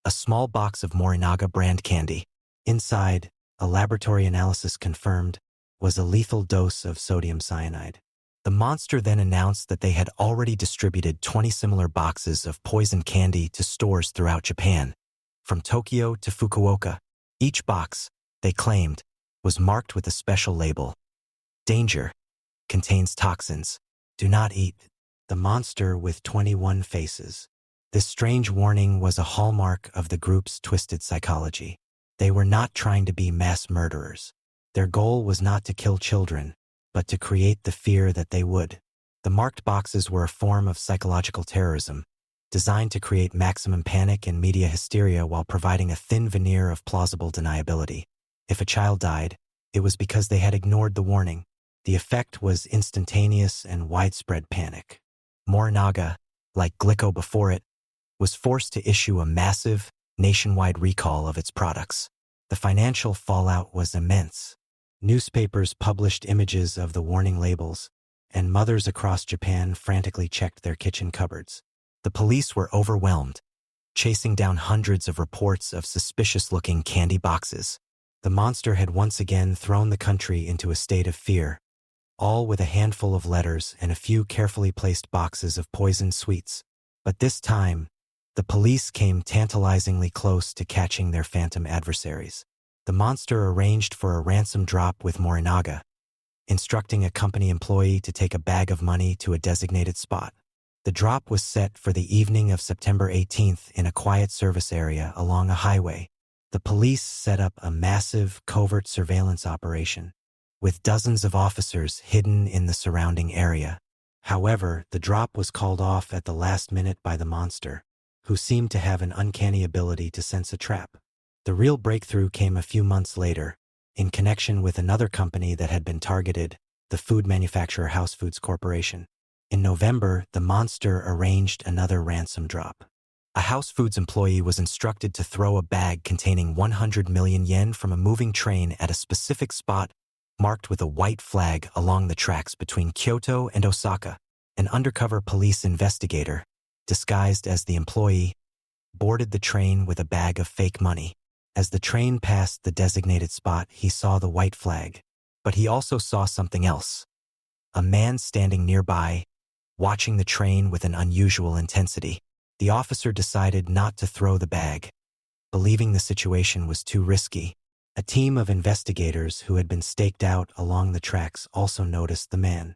A small box of Morinaga brand candy. Inside, a laboratory analysis confirmed, was a lethal dose of sodium cyanide. The monster then announced that they had already distributed 20 similar boxes of poison candy to stores throughout Japan, from Tokyo to Fukuoka. Each box, they claimed, was marked with a special label. Danger. Contains toxins. Do not eat. The monster with 21 faces. This strange warning was a hallmark of the group's twisted psychology. They were not trying to be mass murderers. Their goal was not to kill children, but to create the fear that they would. The marked boxes were a form of psychological terrorism, designed to create maximum panic and media hysteria while providing a thin veneer of plausible deniability. If a child died, it was because they had ignored the warning. The effect was instantaneous and widespread panic. Morinaga, like Glico before it, was forced to issue a massive, nationwide recall of its products. The financial fallout was immense. Newspapers published images of the warning labels, and mothers across Japan frantically checked their kitchen cupboards. The police were overwhelmed, chasing down hundreds of reports of suspicious-looking candy boxes. The monster had once again thrown the country into a state of fear, all with a handful of letters and a few carefully placed boxes of poisoned sweets. But this time, the police came tantalizingly close to catching their phantom adversaries. The monster arranged for a ransom drop with Morinaga, instructing a company employee to take a bag of money to a designated spot. The drop was set for the evening of September 18th in a quiet service area along a highway. The police set up a massive covert surveillance operation, with dozens of officers hidden in the surrounding area. However, the drop was called off at the last minute by the monster, who seemed to have an uncanny ability to sense a trap. The real breakthrough came a few months later, in connection with another company that had been targeted, the food manufacturer House Foods Corporation. In November, the monster arranged another ransom drop. A House Foods employee was instructed to throw a bag containing 100 million yen from a moving train at a specific spot marked with a white flag along the tracks between Kyoto and Osaka. An undercover police investigator, disguised as the employee, boarded the train with a bag of fake money. As the train passed the designated spot, he saw the white flag. But he also saw something else. A man standing nearby, watching the train with an unusual intensity. The officer decided not to throw the bag, believing the situation was too risky. A team of investigators who had been staked out along the tracks also noticed the man.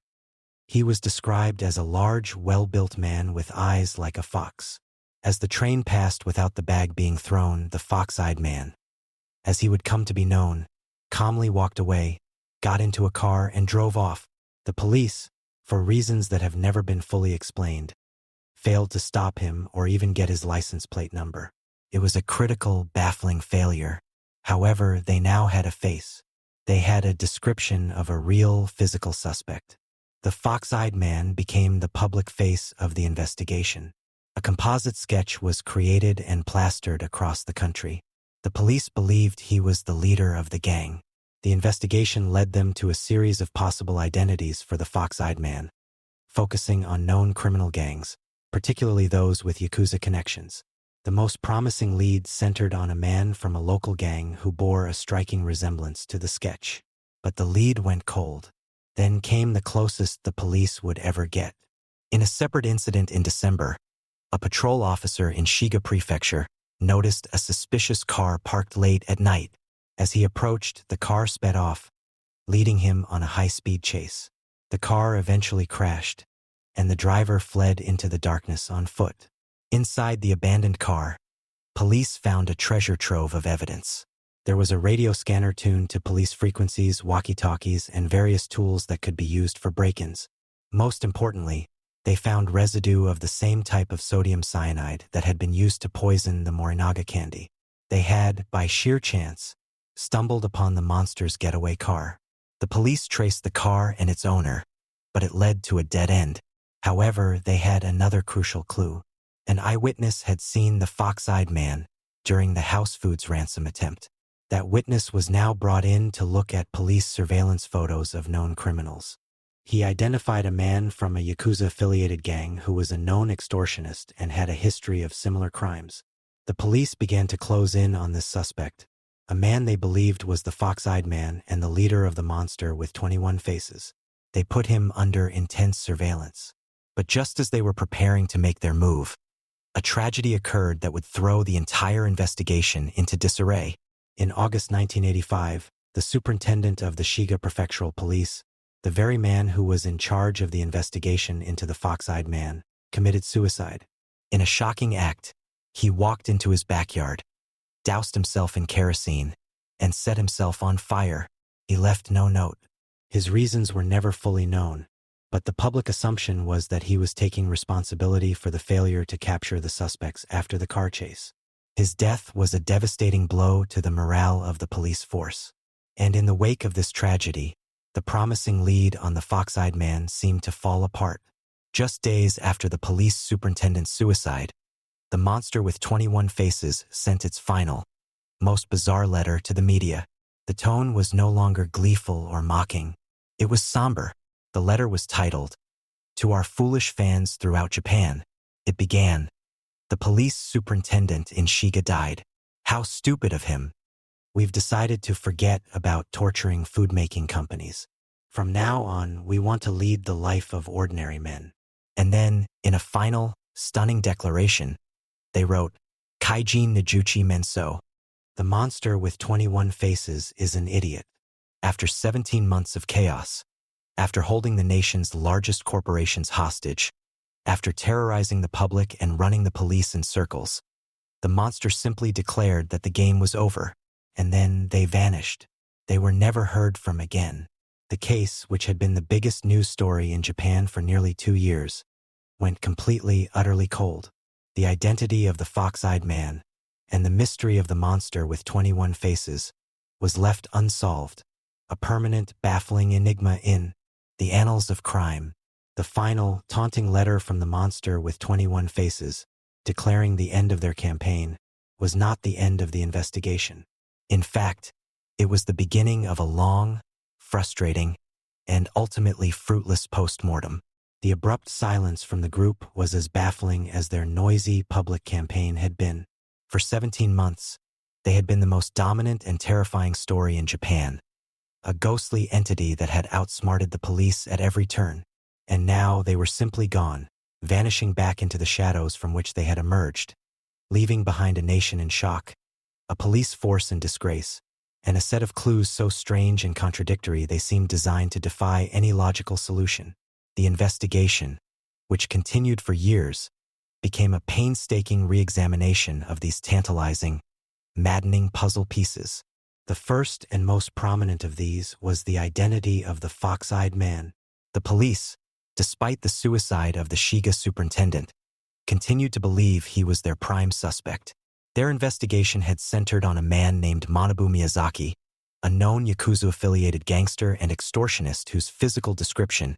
He was described as a large, well-built man with eyes like a fox. As the train passed without the bag being thrown, the fox-eyed man, as he would come to be known, calmly walked away, got into a car, and drove off. The police, for reasons that have never been fully explained, failed to stop him or even get his license plate number. It was a critical, baffling failure. However, they now had a face. They had a description of a real physical suspect. The fox-eyed man became the public face of the investigation. A composite sketch was created and plastered across the country. The police believed he was the leader of the gang. The investigation led them to a series of possible identities for the fox-eyed man, focusing on known criminal gangs, particularly those with Yakuza connections. The most promising lead centered on a man from a local gang who bore a striking resemblance to the sketch. But the lead went cold. Then came the closest the police would ever get. In a separate incident in December, a patrol officer in Shiga Prefecture noticed a suspicious car parked late at night. As he approached, the car sped off, leading him on a high-speed chase. The car eventually crashed, and the driver fled into the darkness on foot. Inside the abandoned car, police found a treasure trove of evidence. There was a radio scanner tuned to police frequencies, walkie-talkies, and various tools that could be used for break-ins. Most importantly, they found residue of the same type of sodium cyanide that had been used to poison the Morinaga candy. They had, by sheer chance, stumbled upon the monster's getaway car. The police traced the car and its owner, but it led to a dead end. However, they had another crucial clue. An eyewitness had seen the fox-eyed man during the House Foods ransom attempt. That witness was now brought in to look at police surveillance photos of known criminals. He identified a man from a Yakuza-affiliated gang who was a known extortionist and had a history of similar crimes. The police began to close in on this suspect, a man they believed was the fox-eyed man and the leader of the monster with 21 faces. They put him under intense surveillance. But just as they were preparing to make their move, a tragedy occurred that would throw the entire investigation into disarray. In August 1985, the superintendent of the Shiga Prefectural Police, the very man who was in charge of the investigation into the fox-eyed man, committed suicide. In a shocking act, he walked into his backyard, doused himself in kerosene, and set himself on fire. He left no note. His reasons were never fully known, but the public assumption was that he was taking responsibility for the failure to capture the suspects after the car chase. His death was a devastating blow to the morale of the police force. And in the wake of this tragedy, the promising lead on the fox-eyed man seemed to fall apart. Just days after the police superintendent's suicide, the monster with 21 faces sent its final, most bizarre letter to the media. The tone was no longer gleeful or mocking. It was somber. The letter was titled, "To Our Foolish Fans Throughout Japan." It began, "The police superintendent in Shiga died. How stupid of him. We've decided to forget about torturing food-making companies. From now on, we want to lead the life of ordinary men." And then, in a final, stunning declaration, they wrote, "Kaijin Nijuchi Menso. The monster with 21 faces is an idiot. After 17 months of chaos, after holding the nation's largest corporations hostage, after terrorizing the public and running the police in circles, the monster simply declared that the game was over, and then they vanished. They were never heard from again." The case, which had been the biggest news story in Japan for nearly 2 years, went completely, utterly cold. The identity of the fox-eyed man and the mystery of the monster with 21 faces was left unsolved, a permanent, baffling enigma in the annals of crime. The final, taunting letter from the monster with 21 faces, declaring the end of their campaign, was not the end of the investigation. In fact, it was the beginning of a long, frustrating, and ultimately fruitless post-mortem. The abrupt silence from the group was as baffling as their noisy public campaign had been. For 17 months, they had been the most dominant and terrifying story in Japan, a ghostly entity that had outsmarted the police at every turn. And now they were simply gone, vanishing back into the shadows from which they had emerged, leaving behind a nation in shock, a police force in disgrace, and a set of clues so strange and contradictory they seemed designed to defy any logical solution. The investigation, which continued for years, became a painstaking re-examination of these tantalizing, maddening puzzle pieces. The first and most prominent of these was the identity of the fox-eyed man. The police, despite the suicide of the Shiga superintendent, continued to believe he was their prime suspect. Their investigation had centered on a man named Manabu Miyazaki, a known Yakuza-affiliated gangster and extortionist whose physical description,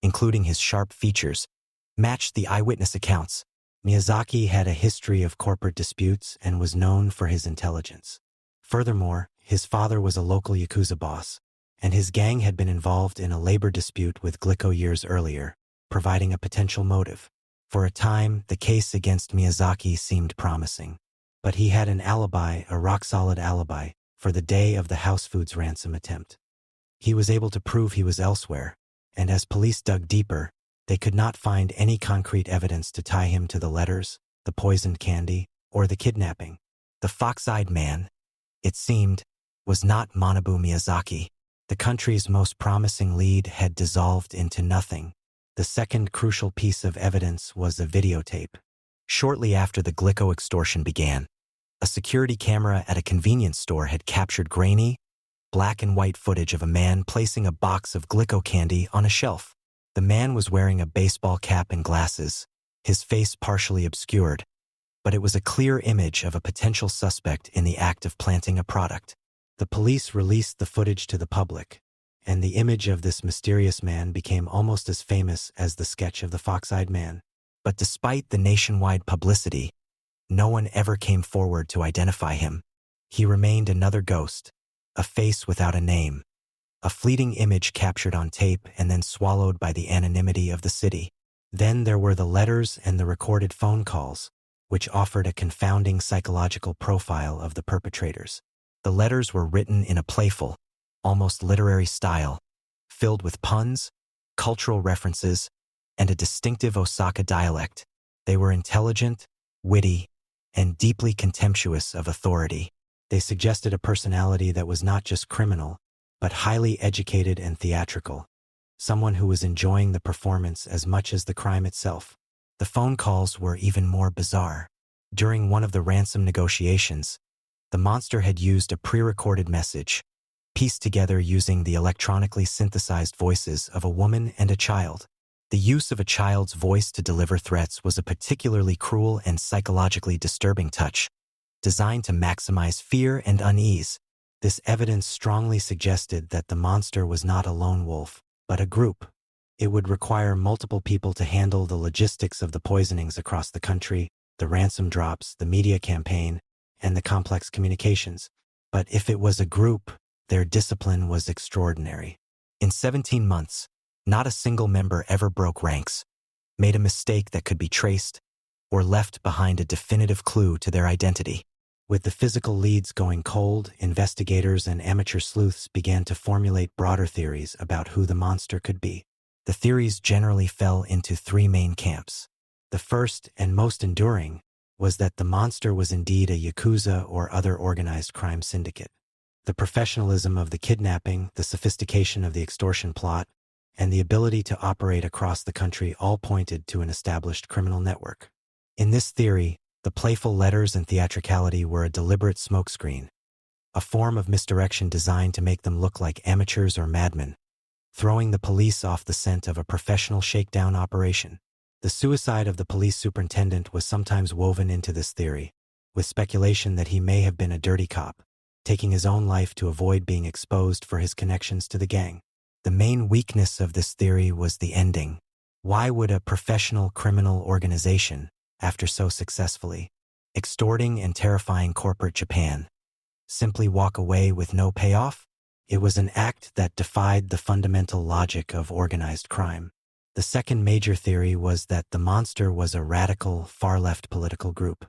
including his sharp features, matched the eyewitness accounts. Miyazaki had a history of corporate disputes and was known for his intelligence. Furthermore, his father was a local Yakuza boss, and his gang had been involved in a labor dispute with Glico years earlier, providing a potential motive. For a time, the case against Miyazaki seemed promising, but he had an alibi, a rock-solid alibi, for the day of the House Foods ransom attempt. He was able to prove he was elsewhere, and as police dug deeper, they could not find any concrete evidence to tie him to the letters, the poisoned candy, or the kidnapping. The fox-eyed man, it seemed, was not Manabu Miyazaki. The country's most promising lead had dissolved into nothing. The second crucial piece of evidence was a videotape. Shortly after the Glico extortion began, a security camera at a convenience store had captured grainy, black and white footage of a man placing a box of Glico candy on a shelf. The man was wearing a baseball cap and glasses, his face partially obscured, but it was a clear image of a potential suspect in the act of planting a product. The police released the footage to the public, and the image of this mysterious man became almost as famous as the sketch of the fox-eyed man. But despite the nationwide publicity, no one ever came forward to identify him. He remained another ghost, a face without a name, a fleeting image captured on tape and then swallowed by the anonymity of the city. Then there were the letters and the recorded phone calls, which offered a confounding psychological profile of the perpetrators. The letters were written in a playful, almost literary style, filled with puns, cultural references, and a distinctive Osaka dialect. They were intelligent, witty, and deeply contemptuous of authority. They suggested a personality that was not just criminal, but highly educated and theatrical, someone who was enjoying the performance as much as the crime itself. The phone calls were even more bizarre. During one of the ransom negotiations, the monster had used a pre-recorded message, pieced together using the electronically synthesized voices of a woman and a child. The use of a child's voice to deliver threats was a particularly cruel and psychologically disturbing touch, designed to maximize fear and unease. This evidence strongly suggested that the monster was not a lone wolf, but a group. It would require multiple people to handle the logistics of the poisonings across the country, the ransom drops, the media campaign, and the complex communications. But if it was a group, their discipline was extraordinary. In 17 months, not a single member ever broke ranks, made a mistake that could be traced, or left behind a definitive clue to their identity. With the physical leads going cold, investigators and amateur sleuths began to formulate broader theories about who the monster could be. The theories generally fell into three main camps. The first and most enduring was that the monster was indeed a yakuza or other organized crime syndicate. The professionalism of the kidnapping, the sophistication of the extortion plot, and the ability to operate across the country all pointed to an established criminal network. In this theory, the playful letters and theatricality were a deliberate smokescreen, a form of misdirection designed to make them look like amateurs or madmen, throwing the police off the scent of a professional shakedown operation. The suicide of the police superintendent was sometimes woven into this theory, with speculation that he may have been a dirty cop, taking his own life to avoid being exposed for his connections to the gang. The main weakness of this theory was the ending. Why would a professional criminal organization, after so successfully extorting and terrifying corporate Japan, simply walk away with no payoff? It was an act that defied the fundamental logic of organized crime. The second major theory was that the monster was a radical, far-left political group.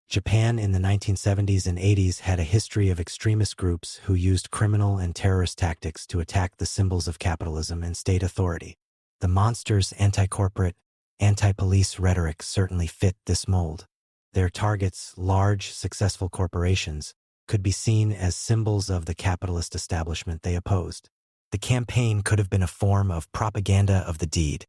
Japan in the 1970s and 80s had a history of extremist groups who used criminal and terrorist tactics to attack the symbols of capitalism and state authority. The monster's anti-corporate, anti-police rhetoric certainly fit this mold. Their targets, large, successful corporations, could be seen as symbols of the capitalist establishment they opposed. The campaign could have been a form of propaganda of the deed,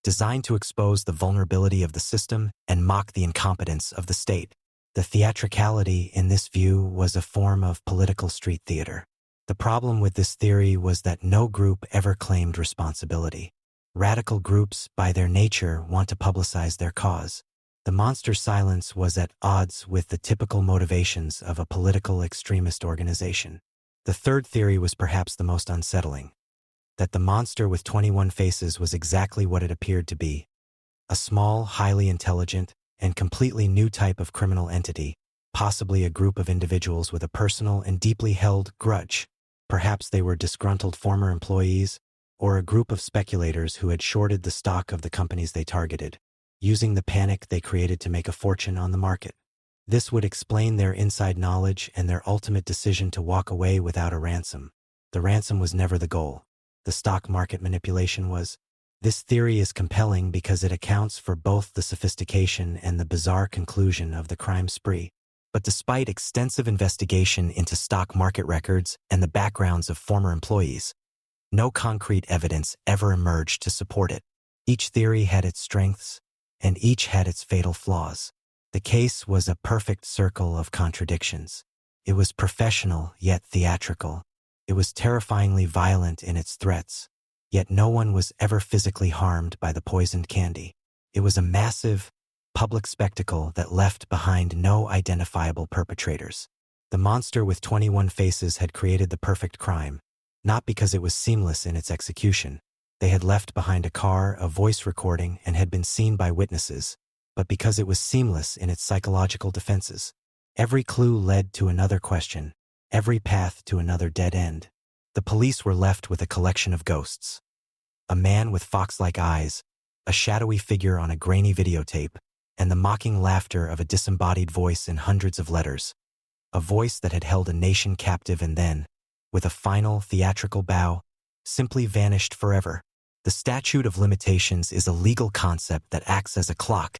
designed to expose the vulnerability of the system and mock the incompetence of the state. The theatricality in this view was a form of political street theater. The problem with this theory was that no group ever claimed responsibility. Radical groups, by their nature, want to publicize their cause. The monster's silence was at odds with the typical motivations of a political extremist organization. The third theory was perhaps the most unsettling, that the monster with 21 faces was exactly what it appeared to be: a small, highly intelligent, and completely new type of criminal entity, possibly a group of individuals with a personal and deeply held grudge. Perhaps they were disgruntled former employees, or a group of speculators who had shorted the stock of the companies they targeted, using the panic they created to make a fortune on the market. This would explain their inside knowledge and their ultimate decision to walk away without a ransom. The ransom was never the goal. The stock market manipulation was. This theory is compelling because it accounts for both the sophistication and the bizarre conclusion of the crime spree. But despite extensive investigation into stock market records and the backgrounds of former employees, no concrete evidence ever emerged to support it. Each theory had its strengths, and each had its fatal flaws. The case was a perfect circle of contradictions. It was professional, yet theatrical. It was terrifyingly violent in its threats, yet no one was ever physically harmed by the poisoned candy. It was a massive, public spectacle that left behind no identifiable perpetrators. The monster with 21 faces had created the perfect crime, not because it was seamless in its execution. They had left behind a car, a voice recording, and had been seen by witnesses, but because it was seamless in its psychological defenses. Every clue led to another question, every path to another dead end. The police were left with a collection of ghosts. A man with fox-like eyes, a shadowy figure on a grainy videotape, and the mocking laughter of a disembodied voice in hundreds of letters. A voice that had held a nation captive and then, with a final theatrical bow, simply vanished forever. The statute of limitations is a legal concept that acts as a clock,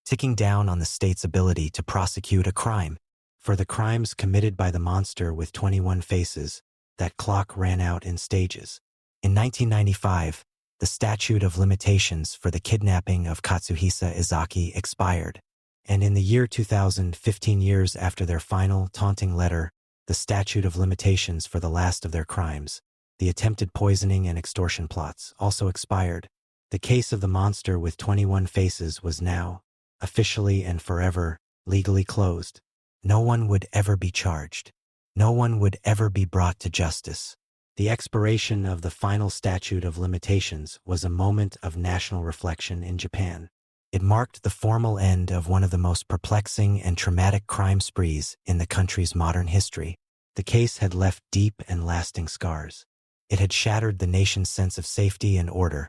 ticking down on the state's ability to prosecute a crime. For the crimes committed by the monster with 21 faces, that clock ran out in stages. In 1995, the statute of limitations for the kidnapping of Katsuhisa Izaki expired. And in the year 2000, 15 years after their final taunting letter, the statute of limitations for the last of their crimes, the attempted poisoning and extortion plots, also expired. The case of the monster with 21 faces was now, officially and forever, legally closed. No one would ever be charged. No one would ever be brought to justice. The expiration of the final statute of limitations was a moment of national reflection in Japan. It marked the formal end of one of the most perplexing and traumatic crime sprees in the country's modern history. The case had left deep and lasting scars. It had shattered the nation's sense of safety and order,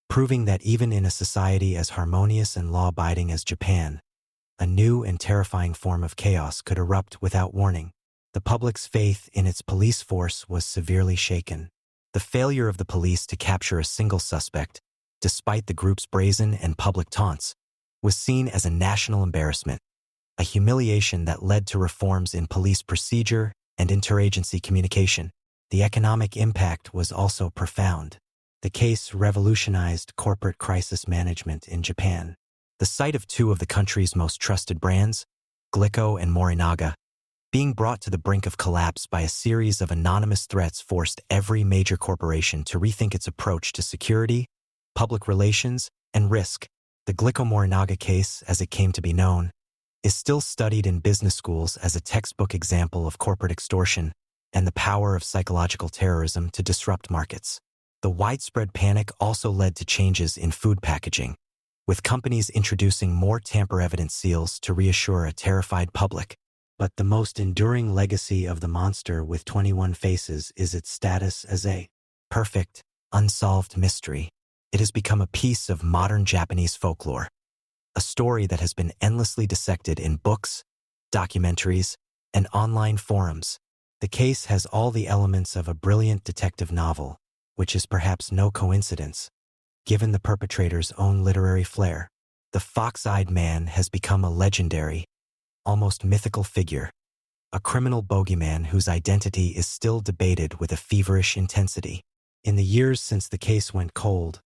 proving that even in a society as harmonious and law-abiding as Japan, a new and terrifying form of chaos could erupt without warning. The public's faith in its police force was severely shaken. The failure of the police to capture a single suspect, despite the group's brazen and public taunts, was seen as a national embarrassment, a humiliation that led to reforms in police procedure and interagency communication. The economic impact was also profound. The case revolutionized corporate crisis management in Japan. The sight of two of the country's most trusted brands, Glico and Morinaga, being brought to the brink of collapse by a series of anonymous threats forced every major corporation to rethink its approach to security, public relations, and risk. The Glico-Morinaga case, as it came to be known, is still studied in business schools as a textbook example of corporate extortion and the power of psychological terrorism to disrupt markets. The widespread panic also led to changes in food packaging, with companies introducing more tamper-evident seals to reassure a terrified public. But the most enduring legacy of the monster with 21 faces is its status as a perfect, unsolved mystery. It has become a piece of modern Japanese folklore, a story that has been endlessly dissected in books, documentaries, and online forums. The case has all the elements of a brilliant detective novel, which is perhaps no coincidence, given the perpetrator's own literary flair. The fox-eyed man has become a legendary, almost mythical figure, a criminal bogeyman whose identity is still debated with a feverish intensity. In the years since the case went cold,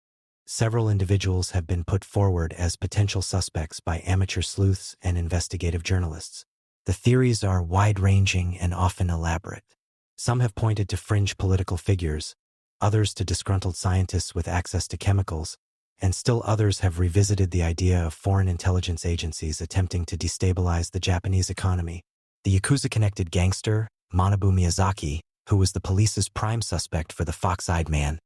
several individuals have been put forward as potential suspects by amateur sleuths and investigative journalists. The theories are wide-ranging and often elaborate. Some have pointed to fringe political figures, others to disgruntled scientists with access to chemicals, and still others have revisited the idea of foreign intelligence agencies attempting to destabilize the Japanese economy. The Yakuza-connected gangster, Manabu Miyazaki, who was the police's prime suspect for the fox-eyed man,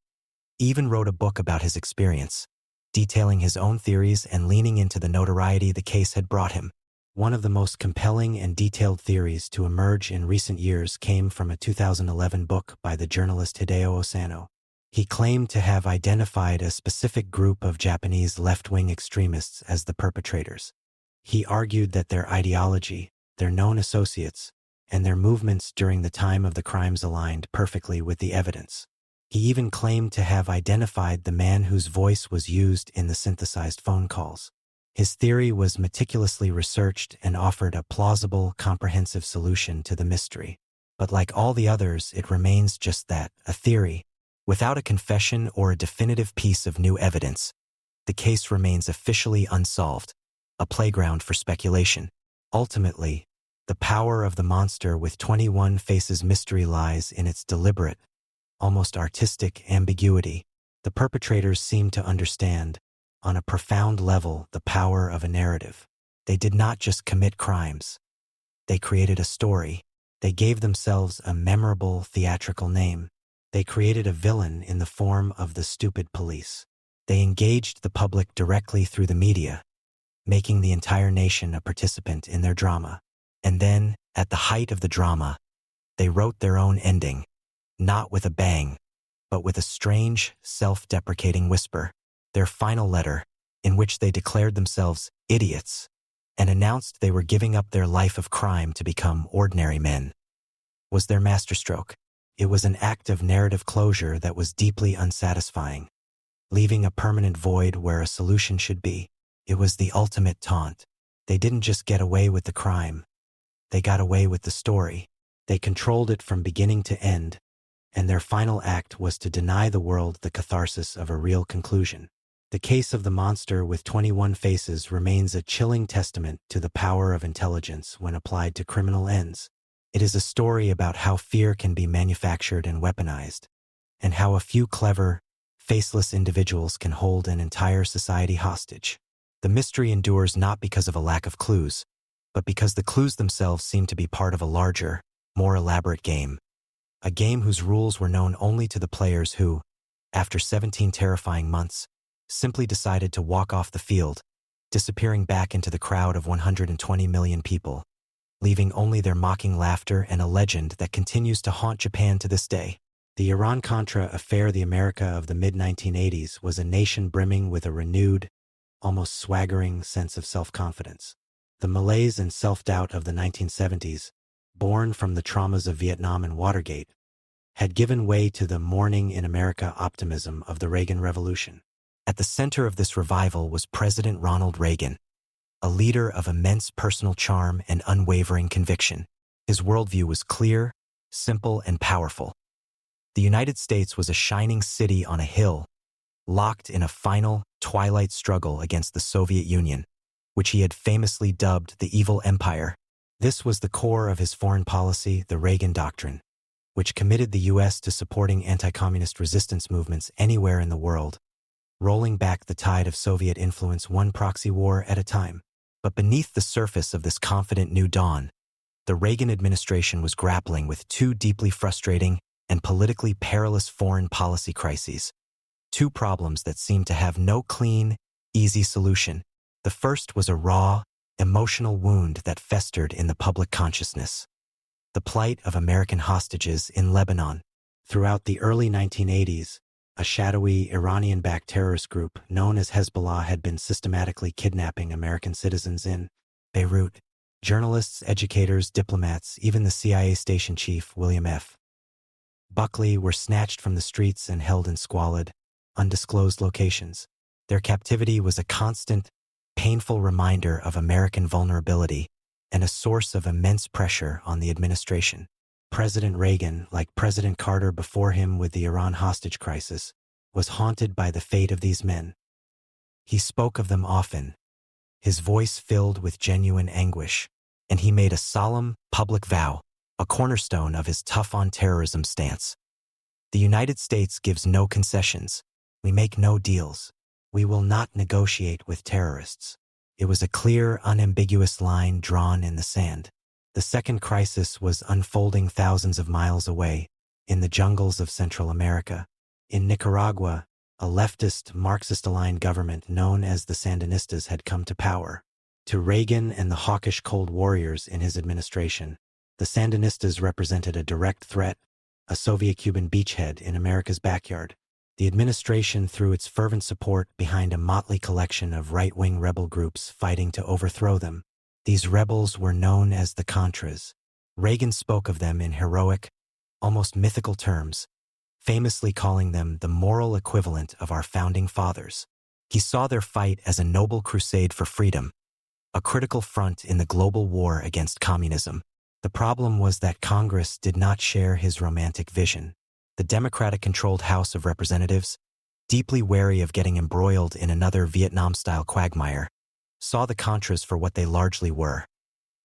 even wrote a book about his experience, detailing his own theories and leaning into the notoriety the case had brought him. One of the most compelling and detailed theories to emerge in recent years came from a 2011 book by the journalist Hideo Osano. He claimed to have identified a specific group of Japanese left-wing extremists as the perpetrators. He argued that their ideology, their known associates, and their movements during the time of the crimes aligned perfectly with the evidence. He even claimed to have identified the man whose voice was used in the synthesized phone calls. His theory was meticulously researched and offered a plausible, comprehensive solution to the mystery. But like all the others, it remains just that, a theory. Without a confession or a definitive piece of new evidence, the case remains officially unsolved, a playground for speculation. Ultimately, the power of the monster with 21 faces mystery lies in its deliberate, almost artistic ambiguity. The perpetrators seem to understand, on a profound level, the power of a narrative. They did not just commit crimes. They created a story. They gave themselves a memorable theatrical name. They created a villain in the form of the stupid police. They engaged the public directly through the media, making the entire nation a participant in their drama. And then, at the height of the drama, they wrote their own ending, not with a bang, but with a strange, self-deprecating whisper. Their final letter, in which they declared themselves idiots and announced they were giving up their life of crime to become ordinary men, was their masterstroke. It was an act of narrative closure that was deeply unsatisfying, leaving a permanent void where a solution should be. It was the ultimate taunt. They didn't just get away with the crime. They got away with the story. They controlled it from beginning to end, and their final act was to deny the world the catharsis of a real conclusion. The case of the monster with 21 faces remains a chilling testament to the power of intelligence when applied to criminal ends. It is a story about how fear can be manufactured and weaponized, and how a few clever, faceless individuals can hold an entire society hostage. The mystery endures not because of a lack of clues, but because the clues themselves seem to be part of a larger, more elaborate game. A game whose rules were known only to the players who, after 17 terrifying months, simply decided to walk off the field, disappearing back into the crowd of 120 million people, leaving only their mocking laughter and a legend that continues to haunt Japan to this day. The Iran-Contra affair, the America of the mid-1980s, was a nation brimming with a renewed, almost swaggering sense of self-confidence. The malaise and self-doubt of the 1970s, born from the traumas of Vietnam and Watergate, had given way to the morning in America optimism of the Reagan Revolution. At the center of this revival was President Ronald Reagan, a leader of immense personal charm and unwavering conviction. His worldview was clear, simple, and powerful. The United States was a shining city on a hill, locked in a final, twilight struggle against the Soviet Union, which he had famously dubbed the Evil Empire. This was the core of his foreign policy, the Reagan Doctrine, which committed the U.S. to supporting anti-communist resistance movements anywhere in the world, rolling back the tide of Soviet influence one proxy war at a time. But beneath the surface of this confident new dawn, the Reagan administration was grappling with two deeply frustrating and politically perilous foreign policy crises. Two problems that seemed to have no clean, easy solution. The first was a raw, emotional wound that festered in the public consciousness. The plight of American hostages in Lebanon. Throughout the early 1980s, a shadowy Iranian-backed terrorist group known as Hezbollah had been systematically kidnapping American citizens in Beirut. Journalists, educators, diplomats, even the CIA station chief, William F. Buckley, were snatched from the streets and held in squalid, undisclosed locations. Their captivity was a constant, painful reminder of American vulnerability and a source of immense pressure on the administration. President Reagan, like President Carter before him with the Iran hostage crisis, was haunted by the fate of these men. He spoke of them often, his voice filled with genuine anguish, and he made a solemn, public vow, a cornerstone of his tough-on-terrorism stance. The United States gives no concessions. We make no deals. We will not negotiate with terrorists. It was a clear, unambiguous line drawn in the sand. The second crisis was unfolding thousands of miles away, in the jungles of Central America. In Nicaragua, a leftist, Marxist-aligned government known as the Sandinistas had come to power. To Reagan and the hawkish cold warriors in his administration, the Sandinistas represented a direct threat, a Soviet-Cuban beachhead in America's backyard. The administration threw its fervent support behind a motley collection of right-wing rebel groups fighting to overthrow them. These rebels were known as the Contras. Reagan spoke of them in heroic, almost mythical terms, famously calling them the moral equivalent of our founding fathers. He saw their fight as a noble crusade for freedom, a critical front in the global war against communism. The problem was that Congress did not share his romantic vision. The Democratic-controlled House of Representatives, deeply wary of getting embroiled in another Vietnam-style quagmire, saw the Contras for what they largely were: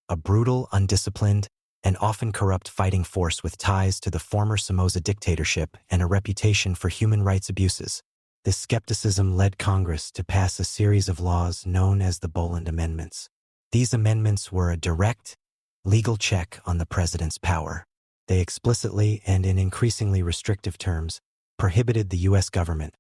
a brutal, undisciplined, and often corrupt fighting force with ties to the former Somoza dictatorship and a reputation for human rights abuses. This skepticism led Congress to pass a series of laws known as the Boland Amendments. These amendments were a direct, legal check on the president's power. They explicitly and in increasingly restrictive terms prohibited the U.S. government,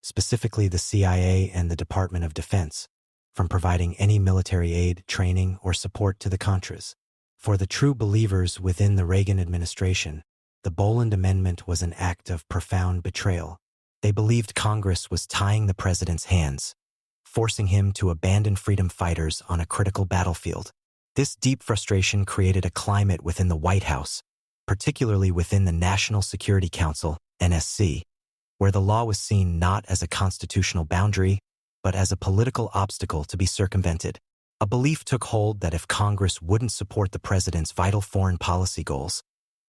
specifically the CIA and the Department of Defense, from providing any military aid, training, or support to the Contras. For the true believers within the Reagan administration, The Boland Amendment was an act of profound betrayal. They believed Congress was tying the president's hands, forcing him to abandon freedom fighters on a critical battlefield. This deep frustration created a climate within the White House, particularly within the National Security Council, NSC, where the law was seen not as a constitutional boundary, but as a political obstacle to be circumvented. A belief took hold that if Congress wouldn't support the president's vital foreign policy goals,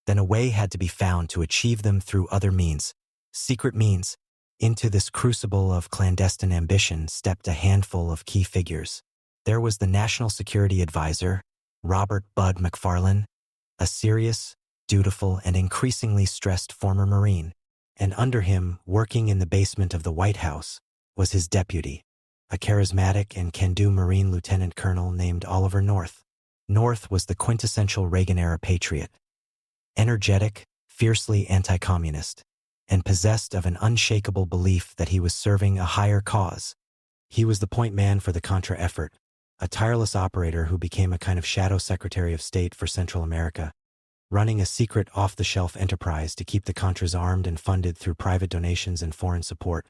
then a way had to be found to achieve them through other means, secret means. Into this crucible of clandestine ambition stepped a handful of key figures. There was the National Security Advisor, Robert Bud McFarlane, a serious, dutiful, and increasingly stressed former Marine, and under him, working in the basement of the White House, was his deputy, a charismatic and can-do Marine lieutenant colonel named Oliver North. North was the quintessential Reagan-era patriot, energetic, fiercely anti-communist, and possessed of an unshakable belief that he was serving a higher cause. He was the point man for the Contra effort, a tireless operator who became a kind of shadow Secretary of State for Central America, running a secret off-the-shelf enterprise to keep the Contras armed and funded through private donations and foreign support,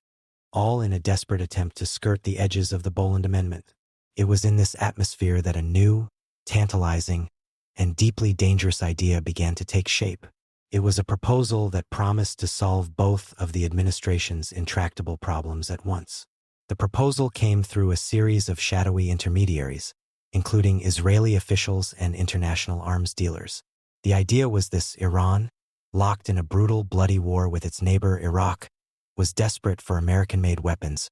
all in a desperate attempt to skirt the edges of the Boland Amendment. It was in this atmosphere that a new, tantalizing, and deeply dangerous idea began to take shape. It was a proposal that promised to solve both of the administration's intractable problems at once. The proposal came through a series of shadowy intermediaries, including Israeli officials and international arms dealers. The idea was this: Iran, locked in a brutal, bloody war with its neighbor Iraq, was desperate for American-made weapons,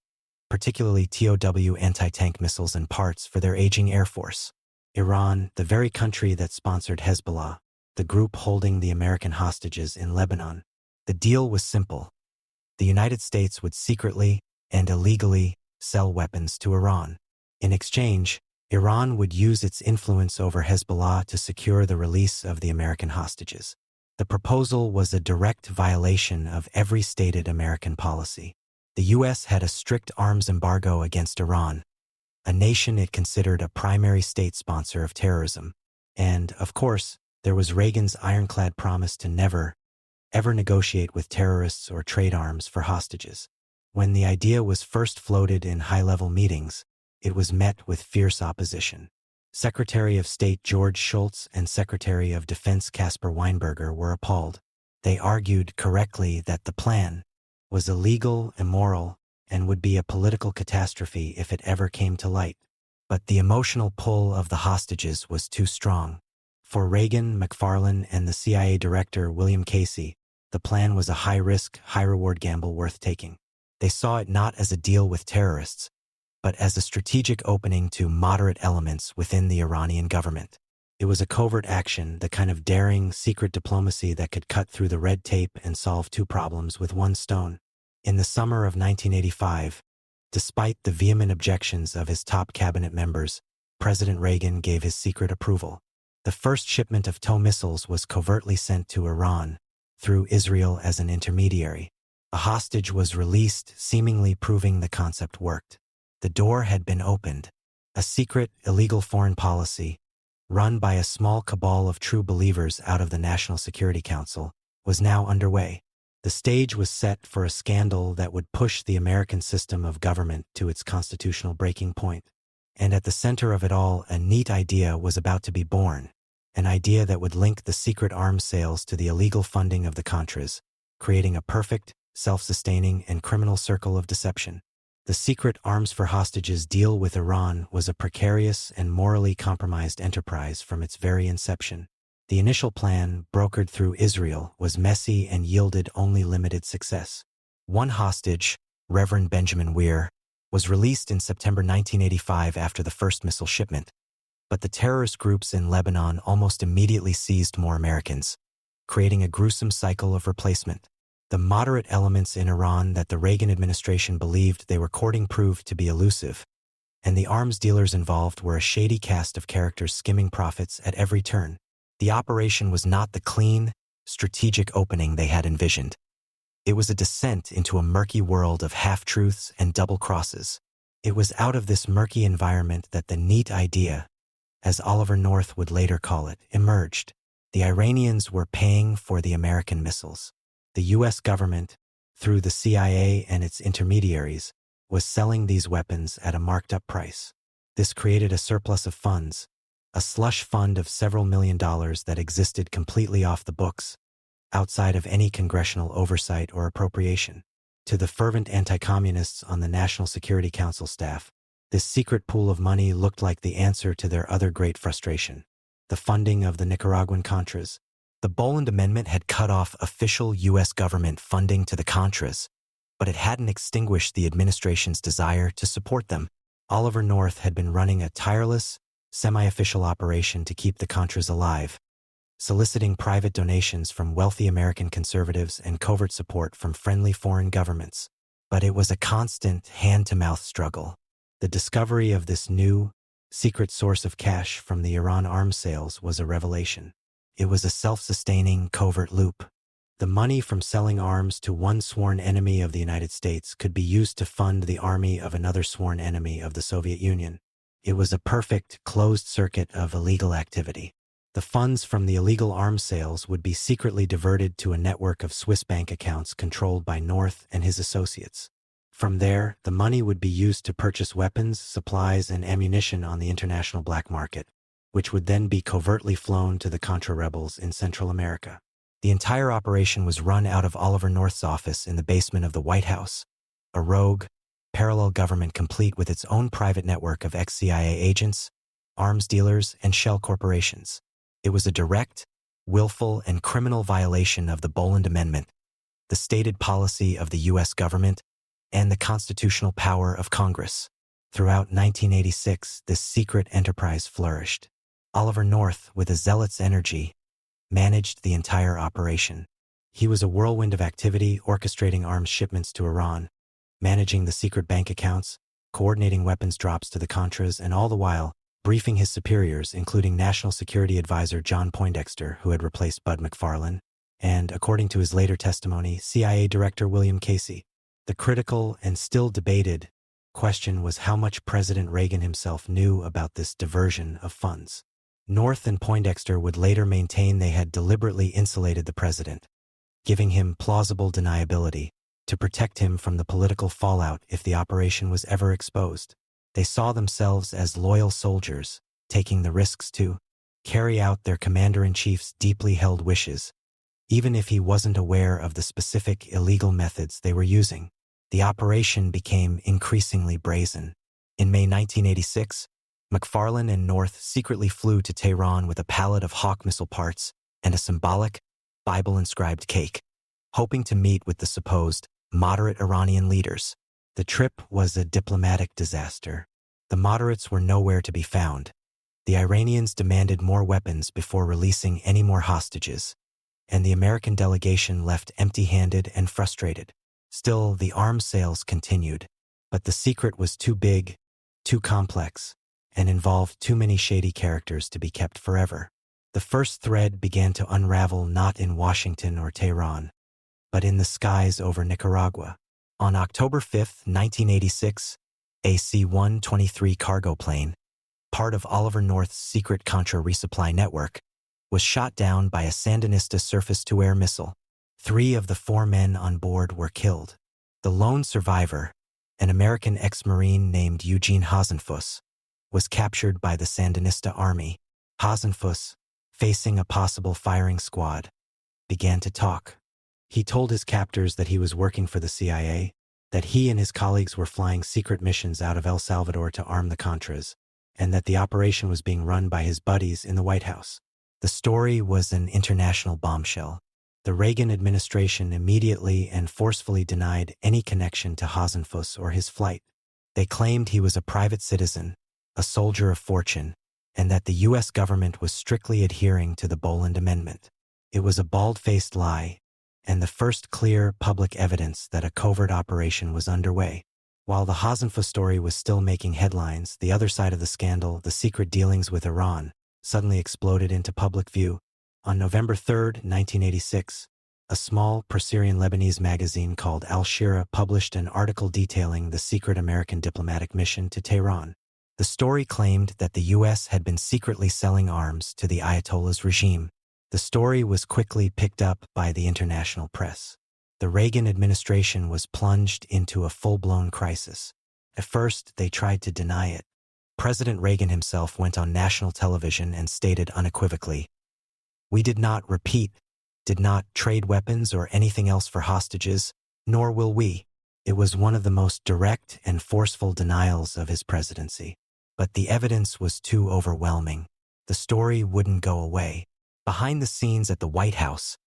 particularly TOW anti-tank missiles and parts for their aging air force. Iran, the very country that sponsored Hezbollah, the group holding the American hostages in Lebanon. The deal was simple. The United States would secretly and illegally sell weapons to Iran. In exchange, Iran would use its influence over Hezbollah to secure the release of the American hostages. The proposal was a direct violation of every stated American policy. The U.S. had a strict arms embargo against Iran, a nation it considered a primary state sponsor of terrorism. And, of course, there was Reagan's ironclad promise to never, ever negotiate with terrorists or trade arms for hostages. When the idea was first floated in high-level meetings, it was met with fierce opposition. Secretary of State George Shultz and Secretary of Defense Caspar Weinberger were appalled. They argued correctly that the plan was illegal, immoral, and would be a political catastrophe if it ever came to light. But the emotional pull of the hostages was too strong. For Reagan, McFarlane, and the CIA director William Casey, the plan was a high-risk, high-reward gamble worth taking. They saw it not as a deal with terrorists, but as a strategic opening to moderate elements within the Iranian government. It was a covert action, the kind of daring, secret diplomacy that could cut through the red tape and solve two problems with one stone. In the summer of 1985, despite the vehement objections of his top cabinet members, President Reagan gave his secret approval. The first shipment of TOW missiles was covertly sent to Iran, through Israel as an intermediary. A hostage was released, seemingly proving the concept worked. The door had been opened. A secret, illegal foreign policy, run by a small cabal of true believers out of the National Security Council, was now underway. The stage was set for a scandal that would push the American system of government to its constitutional breaking point. And at the center of it all, a neat idea was about to be born, an idea that would link the secret arms sales to the illegal funding of the Contras, creating a perfect, self-sustaining, and criminal circle of deception. The secret arms for hostages deal with Iran was a precarious and morally compromised enterprise from its very inception. The initial plan, brokered through Israel, was messy and yielded only limited success. One hostage, Reverend Benjamin Weir, was released in September 1985 after the first missile shipment, but the terrorist groups in Lebanon almost immediately seized more Americans, creating a gruesome cycle of replacement. The moderate elements in Iran that the Reagan administration believed they were courting proved to be elusive, and the arms dealers involved were a shady cast of characters skimming profits at every turn. The operation was not the clean, strategic opening they had envisioned. It was a descent into a murky world of half-truths and double-crosses. It was out of this murky environment that the neat idea, as Oliver North would later call it, emerged. The Iranians were paying for the American missiles. The U.S. government, through the CIA and its intermediaries, was selling these weapons at a marked-up price. This created a surplus of funds, a slush fund of several $1 million that existed completely off the books, outside of any congressional oversight or appropriation. To the fervent anti-communists on the National Security Council staff, this secret pool of money looked like the answer to their other great frustration: the funding of the Nicaraguan Contras. The Boland Amendment had cut off official U.S. government funding to the Contras, but it hadn't extinguished the administration's desire to support them. Oliver North had been running a tireless, semi-official operation to keep the Contras alive, soliciting private donations from wealthy American conservatives and covert support from friendly foreign governments. But it was a constant hand-to-mouth struggle. The discovery of this new, secret source of cash from the Iran arms sales was a revelation. It was a self-sustaining, covert loop. The money from selling arms to one sworn enemy of the United States could be used to fund the army of another sworn enemy of the Soviet Union. It was a perfect, closed circuit of illegal activity. The funds from the illegal arms sales would be secretly diverted to a network of Swiss bank accounts controlled by North and his associates. From there, the money would be used to purchase weapons, supplies, and ammunition on the international black market, which would then be covertly flown to the Contra rebels in Central America. The entire operation was run out of Oliver North's office in the basement of the White House, a rogue, parallel government complete with its own private network of ex-CIA agents, arms dealers, and shell corporations. It was a direct, willful, and criminal violation of the Boland Amendment, the stated policy of the U.S. government, and the constitutional power of Congress. Throughout 1986, this secret enterprise flourished. Oliver North, with a zealot's energy, managed the entire operation. He was a whirlwind of activity, orchestrating arms shipments to Iran, managing the secret bank accounts, coordinating weapons drops to the Contras, and all the while, briefing his superiors, including National Security Advisor John Poindexter, who had replaced Bud McFarlane, and, according to his later testimony, CIA Director William Casey. The critical and still debated question was how much President Reagan himself knew about this diversion of funds. North and Poindexter would later maintain they had deliberately insulated the president, giving him plausible deniability to protect him from the political fallout if the operation was ever exposed. They saw themselves as loyal soldiers, taking the risks to carry out their commander-in-chief's deeply held wishes, even if he wasn't aware of the specific illegal methods they were using. The operation became increasingly brazen. In May 1986, McFarlane and North secretly flew to Tehran with a pallet of Hawk missile parts and a symbolic, Bible-inscribed cake, hoping to meet with the supposed moderate Iranian leaders. The trip was a diplomatic disaster. The moderates were nowhere to be found. The Iranians demanded more weapons before releasing any more hostages, and the American delegation left empty-handed and frustrated. Still, the arms sales continued, but the secret was too big, too complex, and involved too many shady characters to be kept forever. The first thread began to unravel not in Washington or Tehran, but in the skies over Nicaragua. On October 5, 1986, a C-123 cargo plane, part of Oliver North's secret Contra resupply network, was shot down by a Sandinista surface-to-air missile. 3 of the 4 men on board were killed. The lone survivor, an American ex-Marine named Eugene Hasenfuss, was captured by the Sandinista army. Hasenfuss, facing a possible firing squad, began to talk. He told his captors that he was working for the CIA, that he and his colleagues were flying secret missions out of El Salvador to arm the Contras, and that the operation was being run by his buddies in the White House. The story was an international bombshell. The Reagan administration immediately and forcefully denied any connection to Hasenfuss or his flight. They claimed he was a private citizen, a soldier of fortune, and that the U.S. government was strictly adhering to the Boland Amendment. It was a bald-faced lie, and the first clear public evidence that a covert operation was underway. While the Hasenfuss story was still making headlines, the other side of the scandal, the secret dealings with Iran, suddenly exploded into public view. On November 3, 1986, a small pro-Syrian Lebanese magazine called Al-Shira published an article detailing the secret American diplomatic mission to Tehran. The story claimed that the U.S. had been secretly selling arms to the Ayatollah's regime. The story was quickly picked up by the international press. The Reagan administration was plunged into a full-blown crisis. At first, they tried to deny it. President Reagan himself went on national television and stated unequivocally, "We did not trade weapons or anything else for hostages, nor will we." It was one of the most direct and forceful denials of his presidency. But the evidence was too overwhelming. The story wouldn't go away. Behind the scenes at the White House,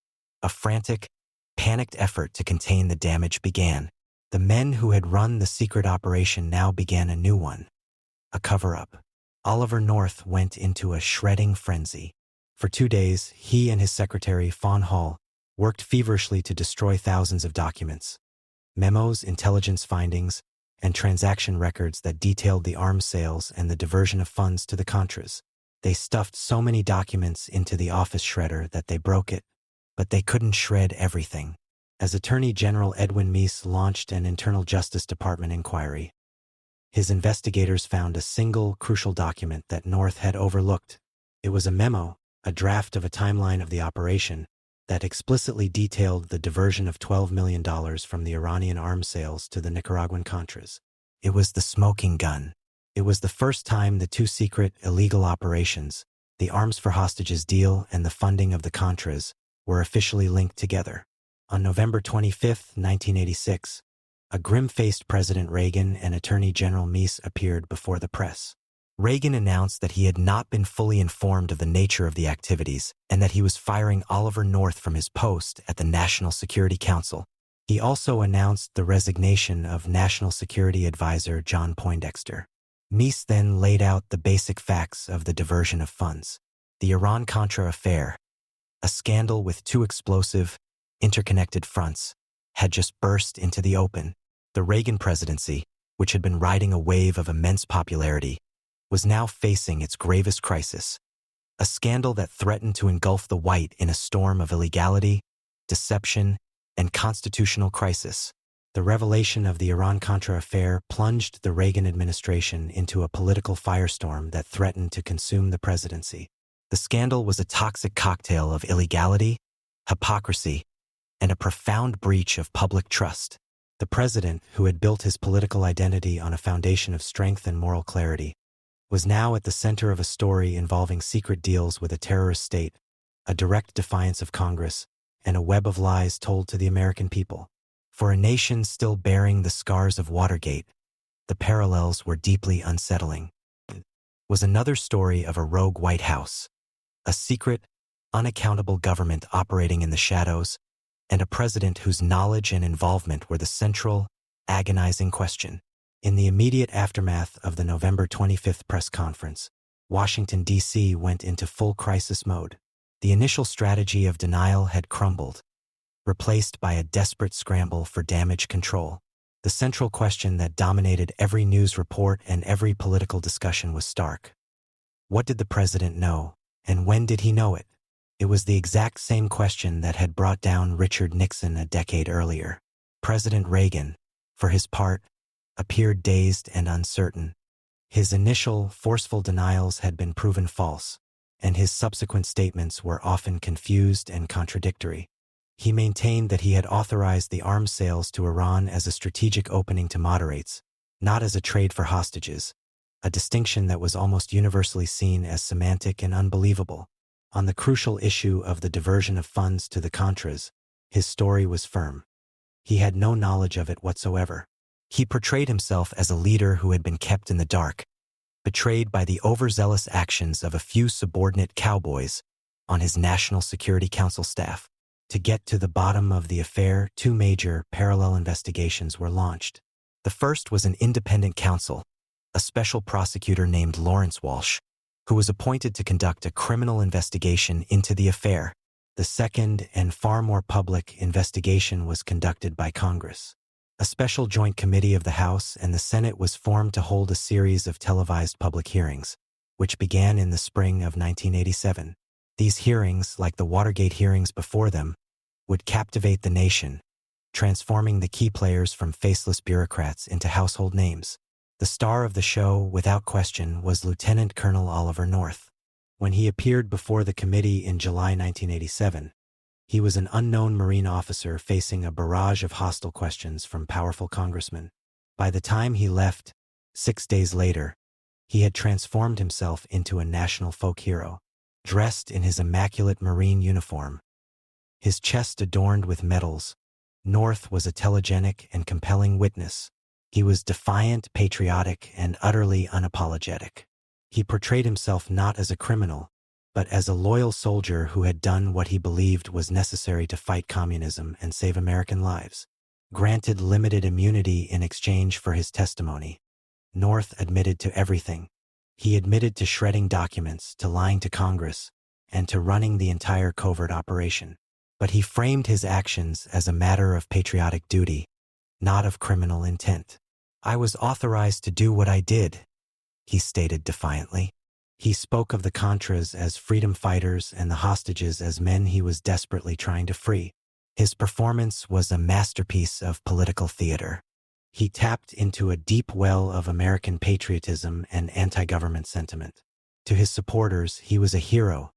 a frantic, panicked effort to contain the damage began. The men who had run the secret operation now began a new one, a cover-up. Oliver North went into a shredding frenzy. For 2 days, he and his secretary, Fawn Hall, worked feverishly to destroy thousands of documents, memos, intelligence findings, and transaction records that detailed the arms sales and the diversion of funds to the Contras. They stuffed so many documents into the office shredder that they broke it, but they couldn't shred everything. As Attorney General Edwin Meese launched an Internal Justice Department inquiry, his investigators found a single crucial document that North had overlooked. It was a memo, a draft of a timeline of the operation, that explicitly detailed the diversion of $12 million from the Iranian arms sales to the Nicaraguan Contras. It was the smoking gun. It was the first time the two secret, illegal operations, the arms for hostages deal and the funding of the Contras, were officially linked together. On November 25, 1986, a grim-faced President Reagan and Attorney General Meese appeared before the press. Reagan announced that he had not been fully informed of the nature of the activities and that he was firing Oliver North from his post at the National Security Council. He also announced the resignation of National Security Advisor John Poindexter. Meese then laid out the basic facts of the diversion of funds. The Iran-Contra affair, a scandal with two explosive, interconnected fronts, had just burst into the open. The Reagan presidency, which had been riding a wave of immense popularity, was now facing its gravest crisis, a scandal that threatened to engulf the White in a storm of illegality, deception, and constitutional crisis. The revelation of the Iran-Contra affair plunged the Reagan administration into a political firestorm that threatened to consume the presidency. The scandal was a toxic cocktail of illegality, hypocrisy, and a profound breach of public trust. The president, who had built his political identity on a foundation of strength and moral clarity, was now at the center of a story involving secret deals with a terrorist state, a direct defiance of Congress, and a web of lies told to the American people. For a nation still bearing the scars of Watergate, the parallels were deeply unsettling. It was another story of a rogue White House, a secret, unaccountable government operating in the shadows, and a president whose knowledge and involvement were the central, agonizing question. In the immediate aftermath of the November 25th press conference, Washington, D.C. went into full crisis mode. The initial strategy of denial had crumbled, replaced by a desperate scramble for damage control. The central question that dominated every news report and every political discussion was stark. What did the president know, and when did he know it? It was the exact same question that had brought down Richard Nixon a decade earlier. President Reagan, for his part, appeared dazed and uncertain. His initial, forceful denials had been proven false, and his subsequent statements were often confused and contradictory. He maintained that he had authorized the arms sales to Iran as a strategic opening to moderates, not as a trade for hostages, a distinction that was almost universally seen as semantic and unbelievable. On the crucial issue of the diversion of funds to the Contras, his story was firm. He had no knowledge of it whatsoever. He portrayed himself as a leader who had been kept in the dark, betrayed by the overzealous actions of a few subordinate cowboys on his National Security Council staff. To get to the bottom of the affair, two major parallel investigations were launched. The first was an independent counsel, a special prosecutor named Lawrence Walsh, who was appointed to conduct a criminal investigation into the affair. The second and far more public investigation was conducted by Congress. A special joint committee of the House and the Senate was formed to hold a series of televised public hearings, which began in the spring of 1987. These hearings, like the Watergate hearings before them, would captivate the nation, transforming the key players from faceless bureaucrats into household names. The star of the show, without question, was Lieutenant Colonel Oliver North. When he appeared before the committee in July 1987, he was an unknown Marine officer facing a barrage of hostile questions from powerful congressmen. By the time he left, 6 days later, he had transformed himself into a national folk hero, dressed in his immaculate Marine uniform, his chest adorned with medals. North was a telegenic and compelling witness. He was defiant, patriotic, and utterly unapologetic. He portrayed himself not as a criminal, but as a loyal soldier who had done what he believed was necessary to fight communism and save American lives. Granted limited immunity in exchange for his testimony, North admitted to everything. He admitted to shredding documents, to lying to Congress, and to running the entire covert operation. But he framed his actions as a matter of patriotic duty, not of criminal intent. "I was authorized to do what I did," he stated defiantly. He spoke of the Contras as freedom fighters and the hostages as men he was desperately trying to free. His performance was a masterpiece of political theater. He tapped into a deep well of American patriotism and anti-government sentiment. To his supporters, he was a hero,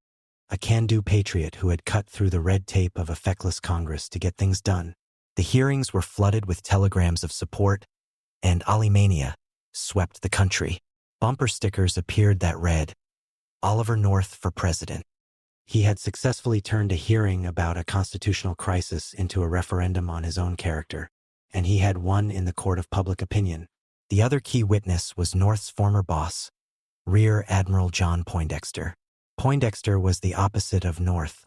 a can-do patriot who had cut through the red tape of a feckless Congress to get things done. The hearings were flooded with telegrams of support, and Alimania swept the country. Bumper stickers appeared that read, "Oliver North for President." He had successfully turned a hearing about a constitutional crisis into a referendum on his own character, and he had won in the court of public opinion. The other key witness was North's former boss, Rear Admiral John Poindexter. Poindexter was the opposite of North,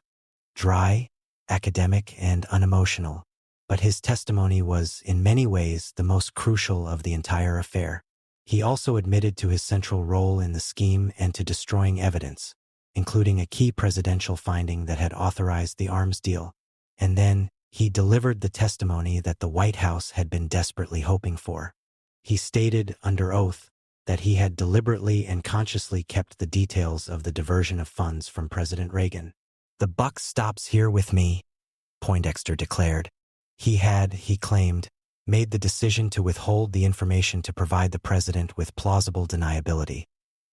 dry, academic, and unemotional, but his testimony was, in many ways, the most crucial of the entire affair. He also admitted to his central role in the scheme and to destroying evidence, including a key presidential finding that had authorized the arms deal. And then, he delivered the testimony that the White House had been desperately hoping for. He stated, under oath, that he had deliberately and consciously kept the details of the diversion of funds from President Reagan. "The buck stops here with me," Poindexter declared. He had, he claimed, made the decision to withhold the information to provide the president with plausible deniability,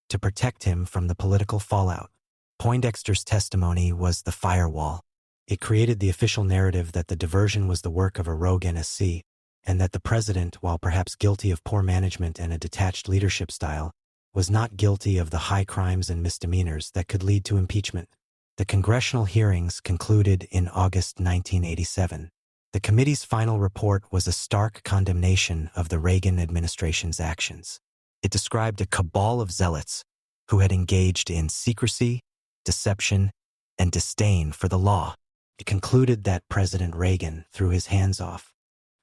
to protect him from the political fallout. Poindexter's testimony was the firewall. It created the official narrative that the diversion was the work of a rogue NSC, and that the president, while perhaps guilty of poor management and a detached leadership style, was not guilty of the high crimes and misdemeanors that could lead to impeachment. The congressional hearings concluded in August 1987. The committee's final report was a stark condemnation of the Reagan administration's actions. It described a cabal of zealots who had engaged in secrecy, deception, and disdain for the law. It concluded that President Reagan, through his hands-off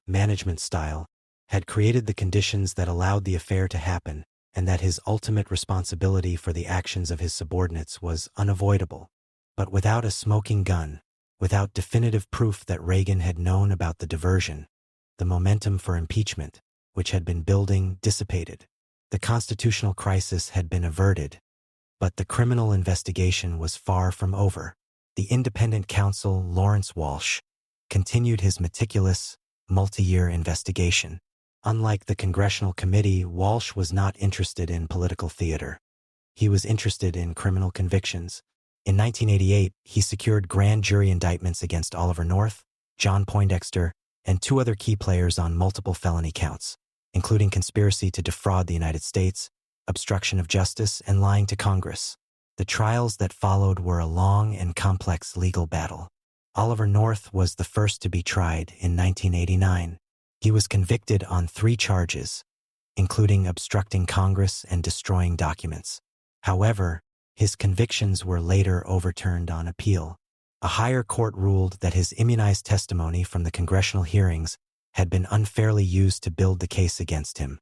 management style, had created the conditions that allowed the affair to happen, and that his ultimate responsibility for the actions of his subordinates was unavoidable. But without a smoking gun, without definitive proof that Reagan had known about the diversion, the momentum for impeachment, which had been building, dissipated. The constitutional crisis had been averted, but the criminal investigation was far from over. The independent counsel, Lawrence Walsh, continued his meticulous, multi-year investigation. Unlike the congressional committee, Walsh was not interested in political theater. He was interested in criminal convictions. In 1988, he secured grand jury indictments against Oliver North, John Poindexter, and 2 other key players on multiple felony counts, including conspiracy to defraud the United States, obstruction of justice, and lying to Congress. The trials that followed were a long and complex legal battle. Oliver North was the first to be tried in 1989. He was convicted on 3 charges, including obstructing Congress and destroying documents. However, his convictions were later overturned on appeal. A higher court ruled that his immunized testimony from the congressional hearings had been unfairly used to build the case against him,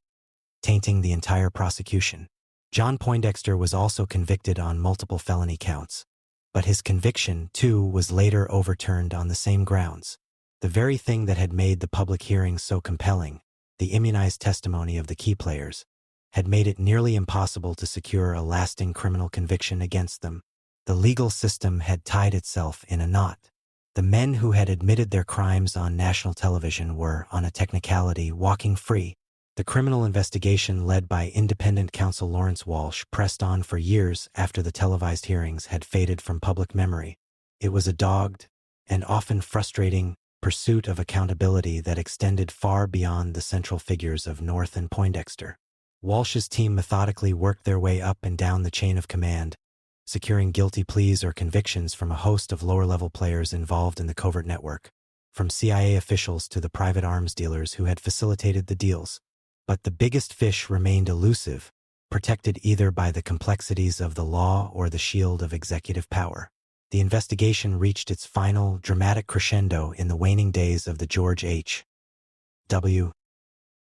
tainting the entire prosecution. John Poindexter was also convicted on multiple felony counts, but his conviction, too, was later overturned on the same grounds. The very thing that had made the public hearings so compelling, the immunized testimony of the key players, had made it nearly impossible to secure a lasting criminal conviction against them. The legal system had tied itself in a knot. The men who had admitted their crimes on national television were, on a technicality, walking free. The criminal investigation led by independent counsel Lawrence Walsh pressed on for years after the televised hearings had faded from public memory. It was a dogged and often frustrating pursuit of accountability that extended far beyond the central figures of North and Poindexter. Walsh's team methodically worked their way up and down the chain of command, securing guilty pleas or convictions from a host of lower-level players involved in the covert network, from CIA officials to the private arms dealers who had facilitated the deals. But the biggest fish remained elusive, protected either by the complexities of the law or the shield of executive power. The investigation reached its final, dramatic crescendo in the waning days of the George H.W.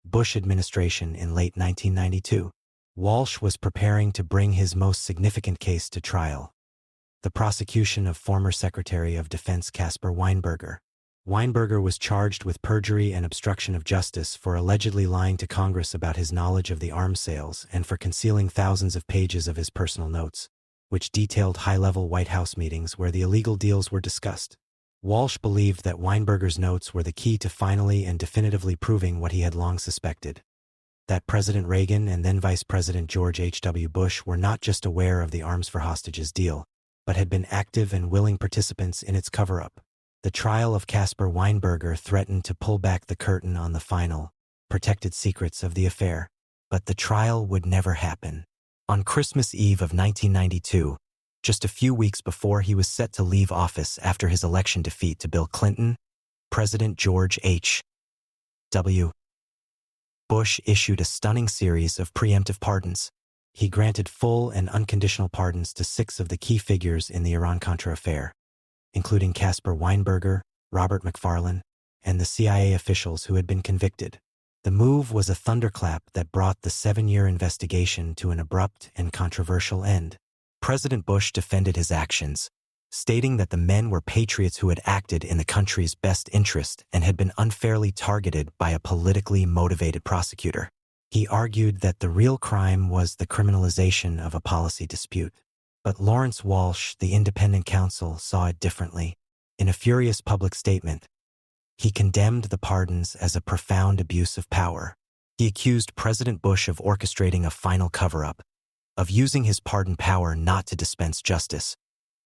Bush administration in late 1992. Walsh was preparing to bring his most significant case to trial: the prosecution of former Secretary of Defense Caspar Weinberger. Weinberger was charged with perjury and obstruction of justice for allegedly lying to Congress about his knowledge of the arms sales and for concealing thousands of pages of his personal notes, which detailed high-level White House meetings where the illegal deals were discussed. Walsh believed that Weinberger's notes were the key to finally and definitively proving what he had long suspected: that President Reagan and then Vice President George H.W. Bush were not just aware of the arms for hostages deal, but had been active and willing participants in its cover-up. The trial of Caspar Weinberger threatened to pull back the curtain on the final, protected secrets of the affair. But the trial would never happen. On Christmas Eve of 1992, just a few weeks before he was set to leave office after his election defeat to Bill Clinton, President George H.W. Bush issued a stunning series of preemptive pardons. He granted full and unconditional pardons to 6 of the key figures in the Iran-Contra affair, including Caspar Weinberger, Robert McFarlane, and the CIA officials who had been convicted. The move was a thunderclap that brought the 7-year investigation to an abrupt and controversial end. President Bush defended his actions, stating that the men were patriots who had acted in the country's best interest and had been unfairly targeted by a politically motivated prosecutor. He argued that the real crime was the criminalization of a policy dispute. But Lawrence Walsh, the independent counsel, saw it differently. In a furious public statement, he condemned the pardons as a profound abuse of power. He accused President Bush of orchestrating a final cover-up, of using his pardon power not to dispense justice,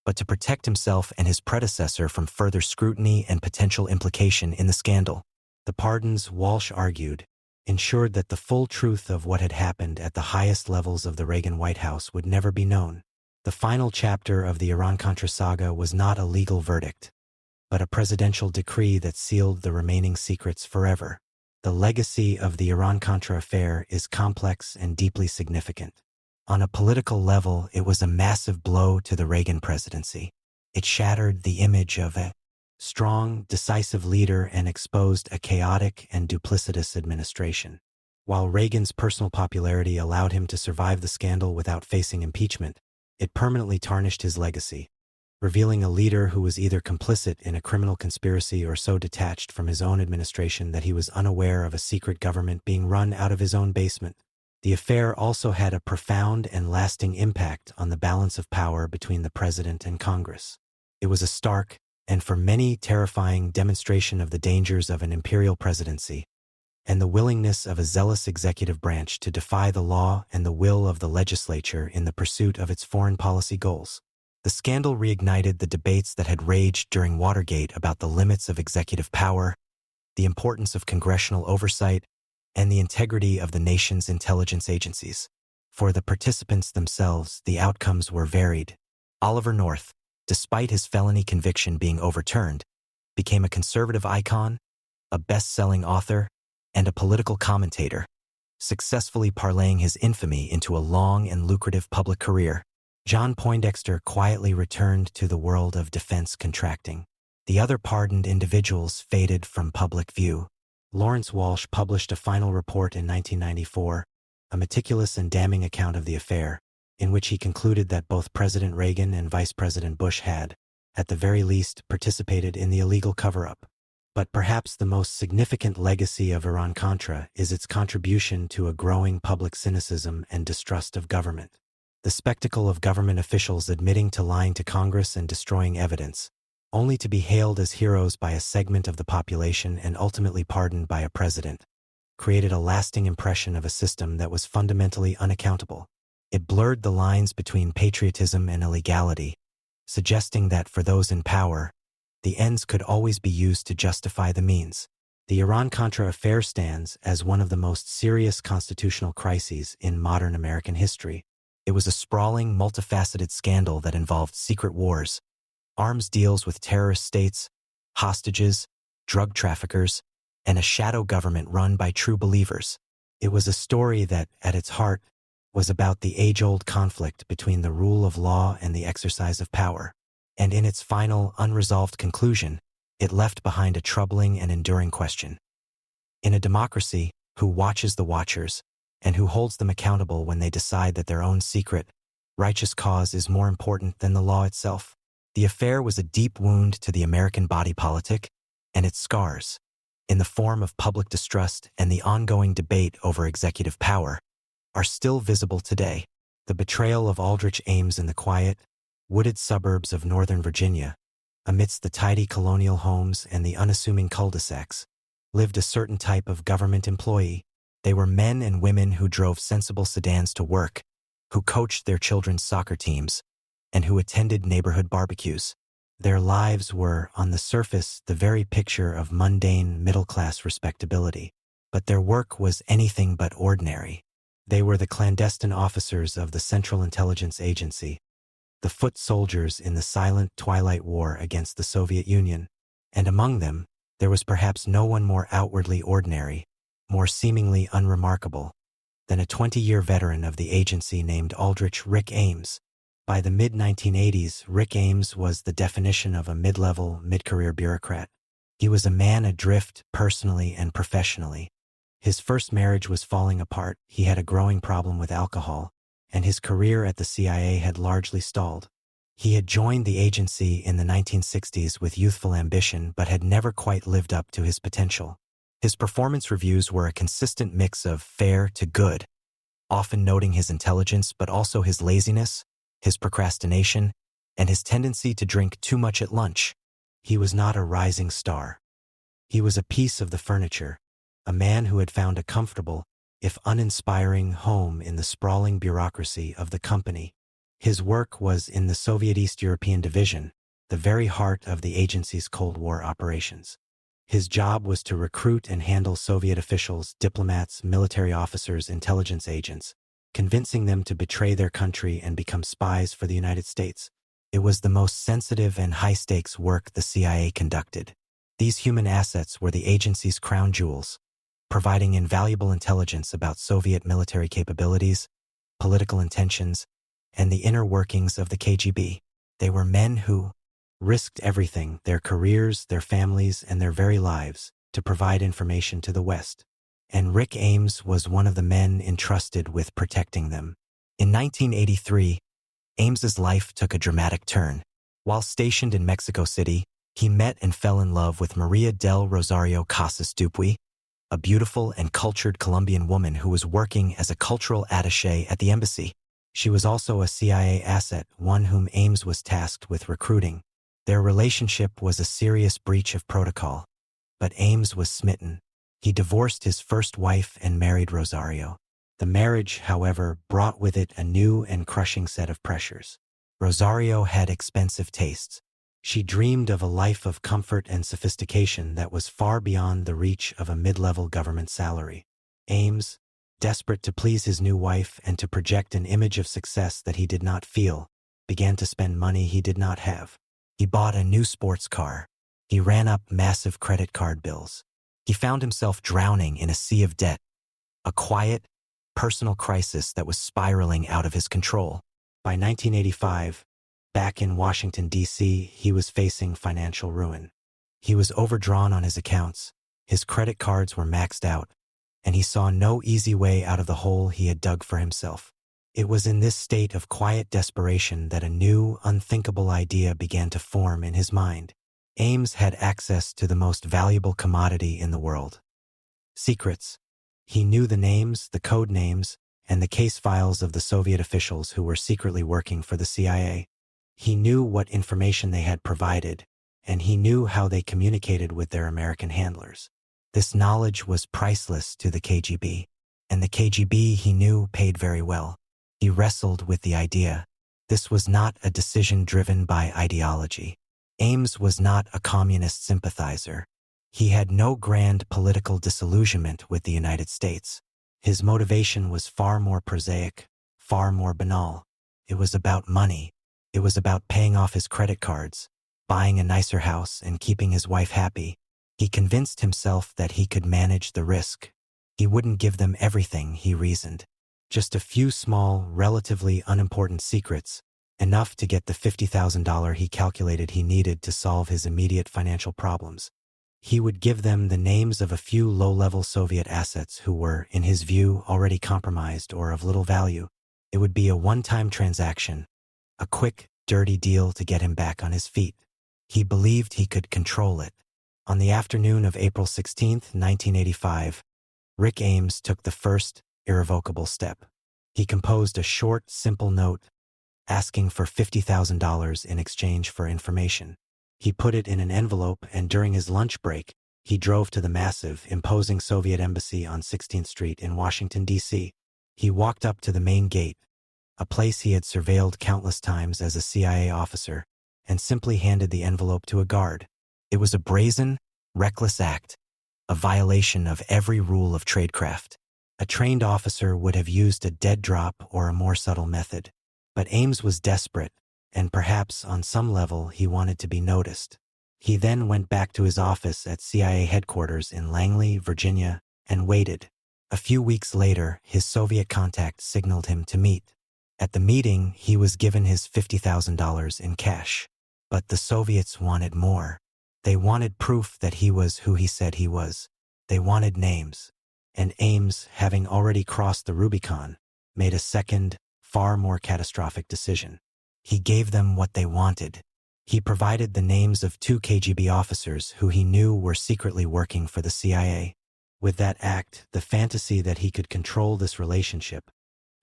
but to protect himself and his predecessor from further scrutiny and potential implication in the scandal. The pardons, Walsh argued, ensured that the full truth of what had happened at the highest levels of the Reagan White House would never be known. The final chapter of the Iran-Contra saga was not a legal verdict, but a presidential decree that sealed the remaining secrets forever. The legacy of the Iran-Contra affair is complex and deeply significant. On a political level, it was a massive blow to the Reagan presidency. It shattered the image of a strong, decisive leader and exposed a chaotic and duplicitous administration. While Reagan's personal popularity allowed him to survive the scandal without facing impeachment, it permanently tarnished his legacy, revealing a leader who was either complicit in a criminal conspiracy or so detached from his own administration that he was unaware of a secret government being run out of his own basement. The affair also had a profound and lasting impact on the balance of power between the president and Congress. It was a stark, and for many terrifying, demonstration of the dangers of an imperial presidency, and the willingness of a zealous executive branch to defy the law and the will of the legislature in the pursuit of its foreign policy goals. The scandal reignited the debates that had raged during Watergate about the limits of executive power, the importance of congressional oversight, and the integrity of the nation's intelligence agencies. For the participants themselves, the outcomes were varied. Oliver North, despite his felony conviction being overturned, became a conservative icon, a best-selling author, and a political commentator, successfully parlaying his infamy into a long and lucrative public career. John Poindexter quietly returned to the world of defense contracting. The other pardoned individuals faded from public view. Lawrence Walsh published a final report in 1994, a meticulous and damning account of the affair, in which he concluded that both President Reagan and Vice President Bush had, at the very least, participated in the illegal cover-up. But perhaps the most significant legacy of Iran-Contra is its contribution to a growing public cynicism and distrust of government. The spectacle of government officials admitting to lying to Congress and destroying evidence, only to be hailed as heroes by a segment of the population and ultimately pardoned by a president, created a lasting impression of a system that was fundamentally unaccountable. It blurred the lines between patriotism and illegality, suggesting that for those in power, the ends could always be used to justify the means. The Iran-Contra affair stands as one of the most serious constitutional crises in modern American history. It was a sprawling, multifaceted scandal that involved secret wars, arms deals with terrorist states, hostages, drug traffickers, and a shadow government run by true believers. It was a story that, at its heart, was about the age-old conflict between the rule of law and the exercise of power. And in its final, unresolved conclusion, it left behind a troubling and enduring question. In a democracy, who watches the watchers, and who holds them accountable when they decide that their own secret, righteous cause is more important than the law itself? The affair was a deep wound to the American body politic, and its scars, in the form of public distrust and the ongoing debate over executive power, are still visible today. The betrayal of Aldrich Ames in the quiet, wooded suburbs of Northern Virginia, amidst the tidy colonial homes and the unassuming cul-de-sacs, lived a certain type of government employee. They were men and women who drove sensible sedans to work, who coached their children's soccer teams, and who attended neighborhood barbecues. Their lives were, on the surface, the very picture of mundane, middle-class respectability. But their work was anything but ordinary. They were the clandestine officers of the Central Intelligence Agency, the foot soldiers in the silent twilight war against the Soviet Union, and among them, there was perhaps no one more outwardly ordinary, more seemingly unremarkable, than a 20-year veteran of the agency named Aldrich Rick Ames. By the mid-1980s, Rick Ames was the definition of a mid-level, mid-career bureaucrat. He was a man adrift personally and professionally. His first marriage was falling apart, he had a growing problem with alcohol, and his career at the CIA had largely stalled. He had joined the agency in the 1960s with youthful ambition but had never quite lived up to his potential. His performance reviews were a consistent mix of fair to good, often noting his intelligence but also his laziness, his procrastination, and his tendency to drink too much at lunch. He was not a rising star. He was a piece of the furniture, a man who had found a comfortable, if uninspiring, home in the sprawling bureaucracy of the company. His work was in the Soviet East European Division, the very heart of the agency's Cold War operations. His job was to recruit and handle Soviet officials, diplomats, military officers, intelligence agents, convincing them to betray their country and become spies for the United States. It was the most sensitive and high-stakes work the CIA conducted. These human assets were the agency's crown jewels, providing invaluable intelligence about Soviet military capabilities, political intentions, and the inner workings of the KGB. They were men who risked everything, their careers, their families, and their very lives, to provide information to the West. And Rick Ames was one of the men entrusted with protecting them. In 1983, Ames's life took a dramatic turn. While stationed in Mexico City, he met and fell in love with Maria del Rosario Casas Dupuy, a beautiful and cultured Colombian woman who was working as a cultural attaché at the embassy. She was also a CIA asset, one whom Ames was tasked with recruiting. Their relationship was a serious breach of protocol, but Ames was smitten. He divorced his first wife and married Rosario. The marriage, however, brought with it a new and crushing set of pressures. Rosario had expensive tastes. She dreamed of a life of comfort and sophistication that was far beyond the reach of a mid-level government salary. Ames, desperate to please his new wife and to project an image of success that he did not feel, began to spend money he did not have. He bought a new sports car. He ran up massive credit card bills. He found himself drowning in a sea of debt, a quiet, personal crisis that was spiraling out of his control. By 1985, back in Washington, D.C., he was facing financial ruin. He was overdrawn on his accounts, his credit cards were maxed out, and he saw no easy way out of the hole he had dug for himself. It was in this state of quiet desperation that a new, unthinkable idea began to form in his mind. Ames had access to the most valuable commodity in the world: secrets. He knew the names, the code names, and the case files of the Soviet officials who were secretly working for the CIA. He knew what information they had provided, and he knew how they communicated with their American handlers. This knowledge was priceless to the KGB, and the KGB, he knew, paid very well. He wrestled with the idea. This was not a decision driven by ideology. Ames was not a communist sympathizer. He had no grand political disillusionment with the United States. His motivation was far more prosaic, far more banal. It was about money. It was about paying off his credit cards, buying a nicer house, and keeping his wife happy. He convinced himself that he could manage the risk. He wouldn't give them everything, he reasoned. Just a few small, relatively unimportant secrets, enough to get the $50,000 he calculated he needed to solve his immediate financial problems. He would give them the names of a few low-level Soviet assets who were, in his view, already compromised or of little value. It would be a one-time transaction, a quick, dirty deal to get him back on his feet. He believed he could control it. On the afternoon of April 16, 1985, Rick Ames took the first, irrevocable step. He composed a short, simple note asking for $50,000 in exchange for information. He put it in an envelope, and during his lunch break, he drove to the massive, imposing Soviet embassy on 16th Street in Washington, D.C. He walked up to the main gate, a place he had surveilled countless times as a CIA officer, and simply handed the envelope to a guard. It was a brazen, reckless act, a violation of every rule of tradecraft. A trained officer would have used a dead drop or a more subtle method. But Ames was desperate, and perhaps on some level he wanted to be noticed. He then went back to his office at CIA headquarters in Langley, Virginia, and waited. A few weeks later, his Soviet contact signaled him to meet. At the meeting, he was given his $50,000 in cash. But the Soviets wanted more. They wanted proof that he was who he said he was. They wanted names. And Ames, having already crossed the Rubicon, made a second, far more catastrophic decision. He gave them what they wanted. He provided the names of 2 KGB officers who he knew were secretly working for the CIA. With that act, the fantasy that he could control this relationship,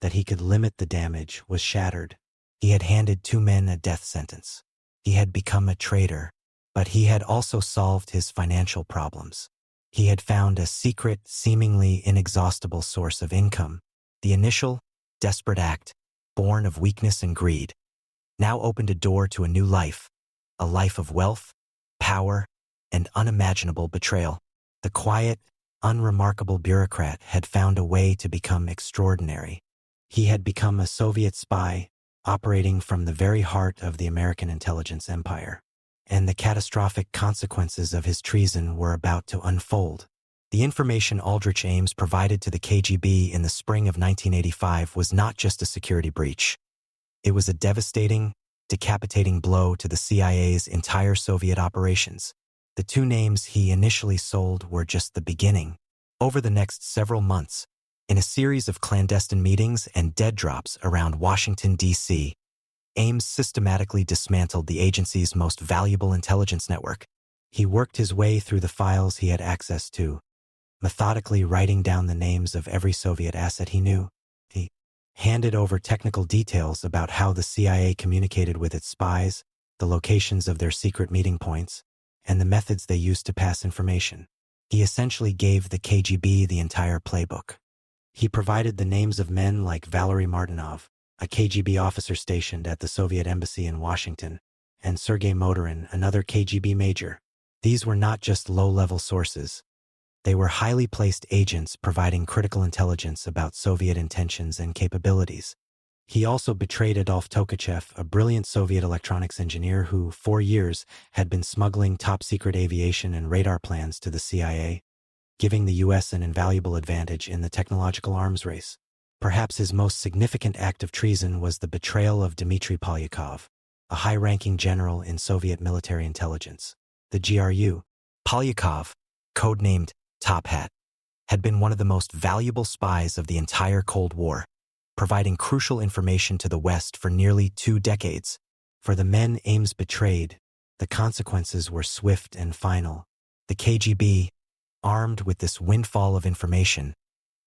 that he could limit the damage, was shattered. He had handed 2 men a death sentence. He had become a traitor, but he had also solved his financial problems. He had found a secret, seemingly inexhaustible source of income. The initial, desperate act, born of weakness and greed, now opened a door to a new life, a life of wealth, power, and unimaginable betrayal. The quiet, unremarkable bureaucrat had found a way to become extraordinary. He had become a Soviet spy, operating from the very heart of the American intelligence empire. And the catastrophic consequences of his treason were about to unfold. The information Aldrich Ames provided to the KGB in the spring of 1985 was not just a security breach. It was a devastating, decapitating blow to the CIA's entire Soviet operations. The 2 names he initially sold were just the beginning. Over the next several months, in a series of clandestine meetings and dead drops around Washington, D.C., Ames systematically dismantled the agency's most valuable intelligence network. He worked his way through the files he had access to, methodically writing down the names of every Soviet asset he knew. He handed over technical details about how the CIA communicated with its spies, the locations of their secret meeting points, and the methods they used to pass information. He essentially gave the KGB the entire playbook. He provided the names of men like Valery Martinov, a KGB officer stationed at the Soviet embassy in Washington, and Sergei Motorin, another KGB major. These were not just low-level sources. They were highly placed agents providing critical intelligence about Soviet intentions and capabilities. He also betrayed Adolf Tokachev, a brilliant Soviet electronics engineer who, for years, had been smuggling top-secret aviation and radar plans to the CIA, giving the U.S. an invaluable advantage in the technological arms race. Perhaps his most significant act of treason was the betrayal of Dmitry Polyakov, a high-ranking general in Soviet military intelligence. The GRU. Polyakov, codenamed Top Hat, had been one of the most valuable spies of the entire Cold War, providing crucial information to the West for nearly 2 decades. For the men Ames betrayed, the consequences were swift and final. The KGB, armed with this windfall of information,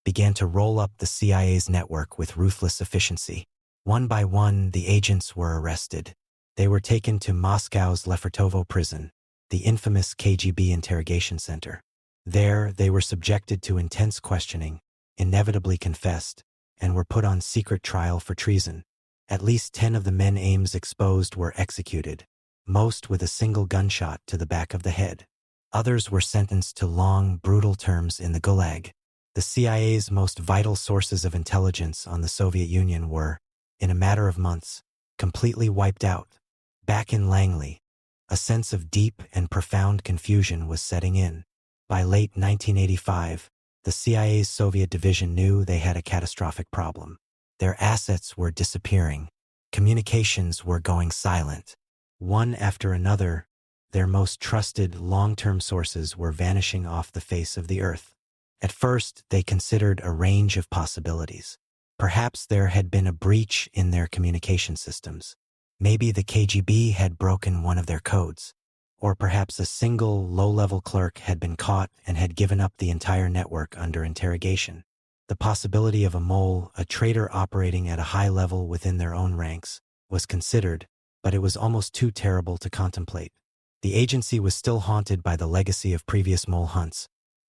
began to roll up the CIA's network with ruthless efficiency. One by one, the agents were arrested. They were taken to Moscow's Lefortovo prison, the infamous KGB interrogation center. There, they were subjected to intense questioning, inevitably confessed, and were put on secret trial for treason. At least 10 of the men Ames exposed were executed, most with a single gunshot to the back of the head. Others were sentenced to long, brutal terms in the Gulag. The CIA's most vital sources of intelligence on the Soviet Union were, in a matter of months, completely wiped out. Back in Langley, a sense of deep and profound confusion was setting in. By late 1985, the CIA's Soviet division knew they had a catastrophic problem. Their assets were disappearing. Communications were going silent. One after another, their most trusted long-term sources were vanishing off the face of the earth. At first, they considered a range of possibilities. Perhaps there had been a breach in their communication systems. Maybe the KGB had broken one of their codes. Or perhaps a single low-level clerk had been caught and had given up the entire network under interrogation. The possibility of a mole, a traitor operating at a high level within their own ranks, was considered, but it was almost too terrible to contemplate. The agency was still haunted by the legacy of previous mole hunts,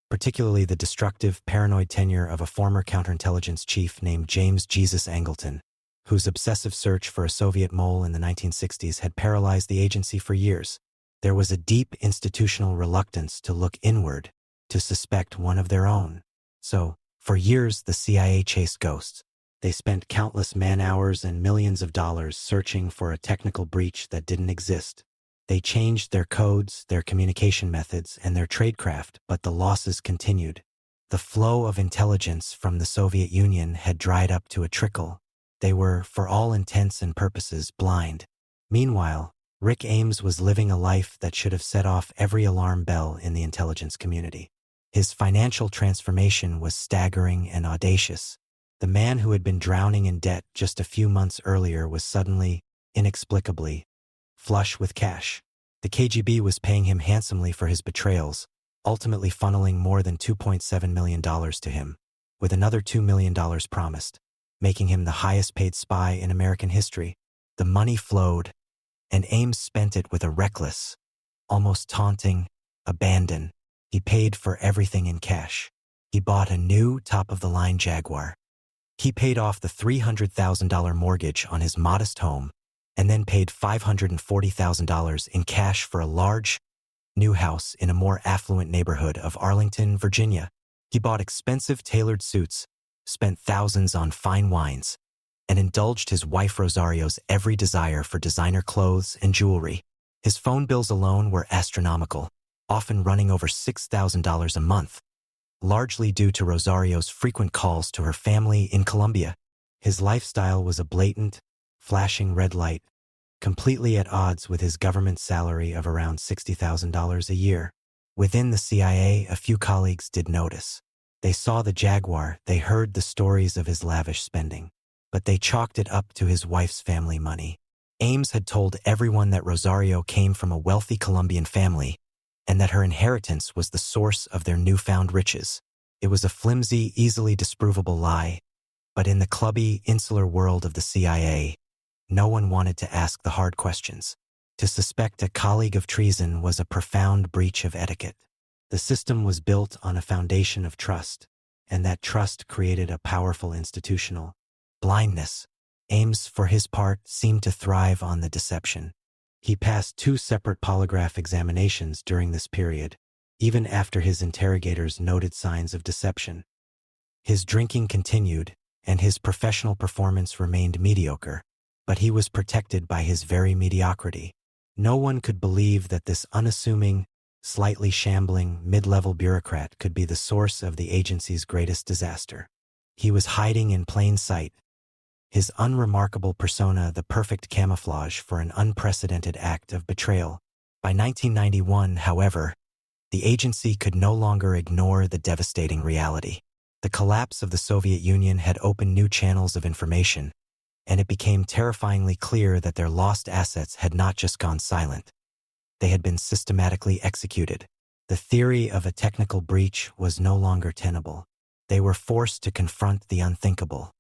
particularly the destructive, paranoid tenure of a former counterintelligence chief named James Jesus Angleton, whose obsessive search for a Soviet mole in the 1960s had paralyzed the agency for years. There was a deep institutional reluctance to look inward, to suspect one of their own. So, for years, the CIA chased ghosts. They spent countless man-hours and millions of dollars searching for a technical breach that didn't exist. They changed their codes, their communication methods, and their tradecraft, but the losses continued. The flow of intelligence from the Soviet Union had dried up to a trickle. They were, for all intents and purposes, blind. Meanwhile, Rick Ames was living a life that should have set off every alarm bell in the intelligence community. His financial transformation was staggering and audacious. The man who had been drowning in debt just a few months earlier was suddenly, inexplicably, flush with cash. The KGB was paying him handsomely for his betrayals, ultimately funneling more than $2.7 million to him, with another $2 million promised, making him the highest-paid spy in American history. The money flowed, and Ames spent it with a reckless, almost taunting, abandon. He paid for everything in cash. He bought a new top-of-the-line Jaguar. He paid off the $300,000 mortgage on his modest home, and then paid $540,000 in cash for a large, new house in a more affluent neighborhood of Arlington, Virginia. He bought expensive tailored suits, spent thousands on fine wines, and indulged his wife Rosario's every desire for designer clothes and jewelry. His phone bills alone were astronomical, often running over $6,000 a month, largely due to Rosario's frequent calls to her family in Colombia. His lifestyle was a blatant, flashing red light, completely at odds with his government salary of around $60,000 a year. Within the CIA, a few colleagues did notice. They saw the Jaguar, they heard the stories of his lavish spending, but they chalked it up to his wife's family money. Ames had told everyone that Rosario came from a wealthy Colombian family and that her inheritance was the source of their newfound riches. It was a flimsy, easily disprovable lie, but in the clubby, insular world of the CIA, no one wanted to ask the hard questions. To suspect a colleague of treason was a profound breach of etiquette. The system was built on a foundation of trust, and that trust created a powerful institutional blindness. Ames, for his part, seemed to thrive on the deception. He passed 2 separate polygraph examinations during this period, even after his interrogators noted signs of deception. His drinking continued, and his professional performance remained mediocre, but he was protected by his very mediocrity. No one could believe that this unassuming, slightly shambling, mid-level bureaucrat could be the source of the agency's greatest disaster. He was hiding in plain sight, his unremarkable persona the perfect camouflage for an unprecedented act of betrayal. By 1991, however, the agency could no longer ignore the devastating reality. The collapse of the Soviet Union had opened new channels of information, and it became terrifyingly clear that their lost assets had not just gone silent. They had been systematically executed. The theory of a technical breach was no longer tenable. They were forced to confront the unthinkable.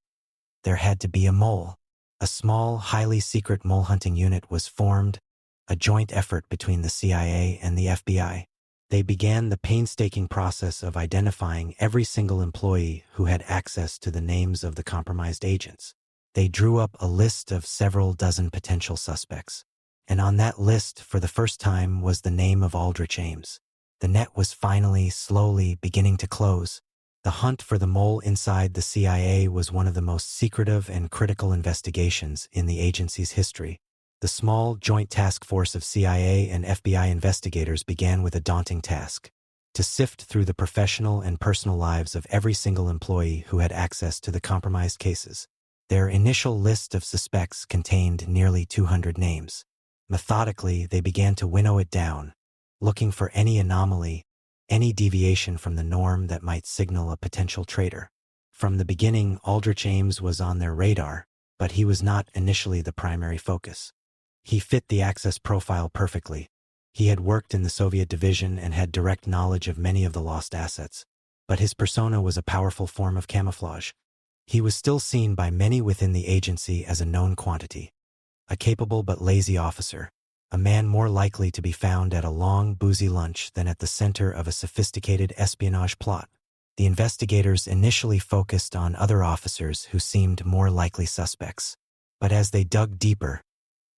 There had to be a mole. A small, highly secret mole hunting unit was formed, a joint effort between the CIA and the FBI. They began the painstaking process of identifying every single employee who had access to the names of the compromised agents. They drew up a list of several dozen potential suspects. And on that list, for the first time, was the name of Aldrich Ames. The net was finally, slowly beginning to close. The hunt for the mole inside the CIA was one of the most secretive and critical investigations in the agency's history. The small joint task force of CIA and FBI investigators began with a daunting task: to sift through the professional and personal lives of every single employee who had access to the compromised cases. Their initial list of suspects contained nearly 200 names. Methodically, they began to winnow it down, looking for any anomaly, any deviation from the norm that might signal a potential traitor. From the beginning, Aldrich Ames was on their radar, but he was not initially the primary focus. He fit the access profile perfectly. He had worked in the Soviet division and had direct knowledge of many of the lost assets, but his persona was a powerful form of camouflage. He was still seen by many within the agency as a known quantity, a capable but lazy officer, a man more likely to be found at a long, boozy lunch than at the center of a sophisticated espionage plot. The investigators initially focused on other officers who seemed more likely suspects, but as they dug deeper,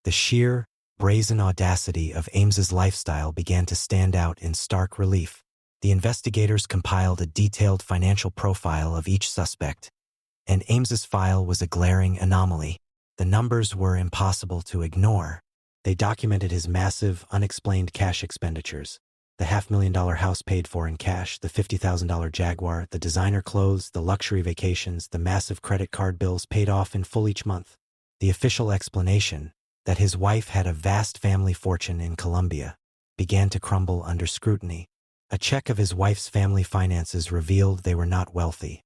the sheer, brazen audacity of Ames's lifestyle began to stand out in stark relief. The investigators compiled a detailed financial profile of each suspect, and Ames's file was a glaring anomaly. The numbers were impossible to ignore. They documented his massive, unexplained cash expenditures: the $500,000 house paid for in cash, the $50,000 Jaguar, the designer clothes, the luxury vacations, the massive credit card bills paid off in full each month. The official explanation, that his wife had a vast family fortune in Colombia, began to crumble under scrutiny. A check of his wife's family finances revealed they were not wealthy.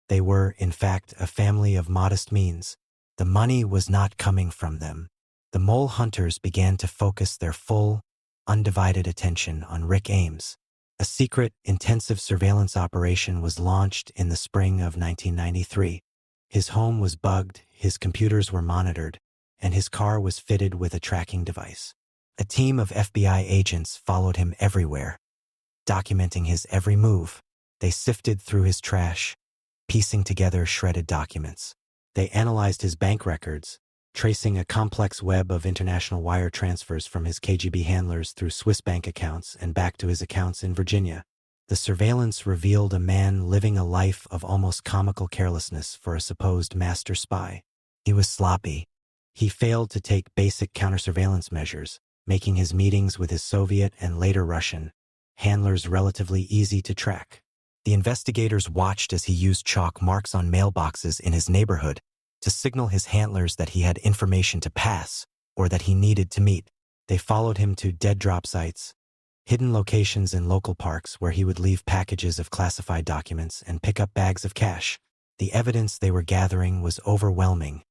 They were, in fact, a family of modest means. The money was not coming from them. The mole hunters began to focus their full, undivided attention on Rick Ames. A secret, intensive surveillance operation was launched in the spring of 1993. His home was bugged, his computers were monitored, and his car was fitted with a tracking device. A team of FBI agents followed him everywhere, documenting his every move. They sifted through his trash, piecing together shredded documents. They analyzed his bank records, tracing a complex web of international wire transfers from his KGB handlers through Swiss bank accounts and back to his accounts in Virginia. The surveillance revealed a man living a life of almost comical carelessness for a supposed master spy. He was sloppy. He failed to take basic counter-surveillance measures, making his meetings with his Soviet and later Russian handlers relatively easy to track. The investigators watched as he used chalk marks on mailboxes in his neighborhood to signal his handlers that he had information to pass or that he needed to meet. They followed him to dead drop sites, hidden locations in local parks where he would leave packages of classified documents and pick up bags of cash. The evidence they were gathering was overwhelming,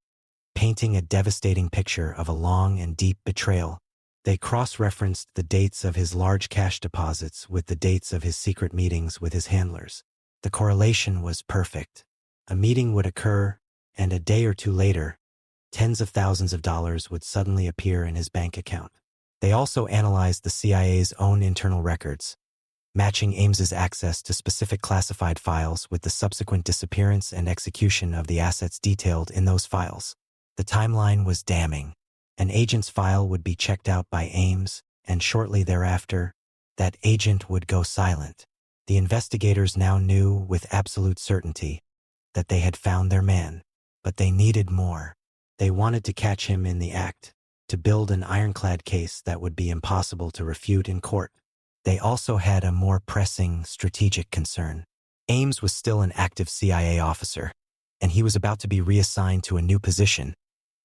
painting a devastating picture of a long and deep betrayal. They cross-referenced the dates of his large cash deposits with the dates of his secret meetings with his handlers. The correlation was perfect. A meeting would occur, and a day or two later, tens of thousands of dollars would suddenly appear in his bank account. They also analyzed the CIA's own internal records, matching Ames's access to specific classified files with the subsequent disappearance and execution of the assets detailed in those files. The timeline was damning. An agent's file would be checked out by Ames, and shortly thereafter, that agent would go silent. The investigators now knew with absolute certainty that they had found their man, but they needed more. They wanted to catch him in the act, to build an ironclad case that would be impossible to refute in court. They also had a more pressing strategic concern. Ames was still an active CIA officer, and he was about to be reassigned to a new position,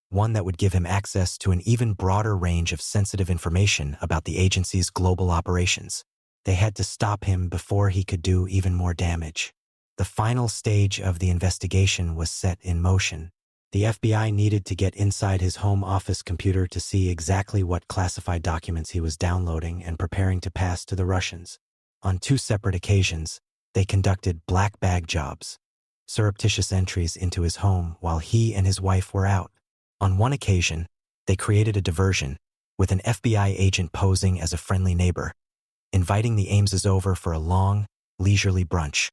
one that would give him access to an even broader range of sensitive information about the agency's global operations. They had to stop him before he could do even more damage. The final stage of the investigation was set in motion. The FBI needed to get inside his home office computer to see exactly what classified documents he was downloading and preparing to pass to the Russians. On two separate occasions, they conducted black bag jobs, surreptitious entries into his home while he and his wife were out. On one occasion, they created a diversion, with an FBI agent posing as a friendly neighbor. inviting the Ameses over for a long, leisurely brunch,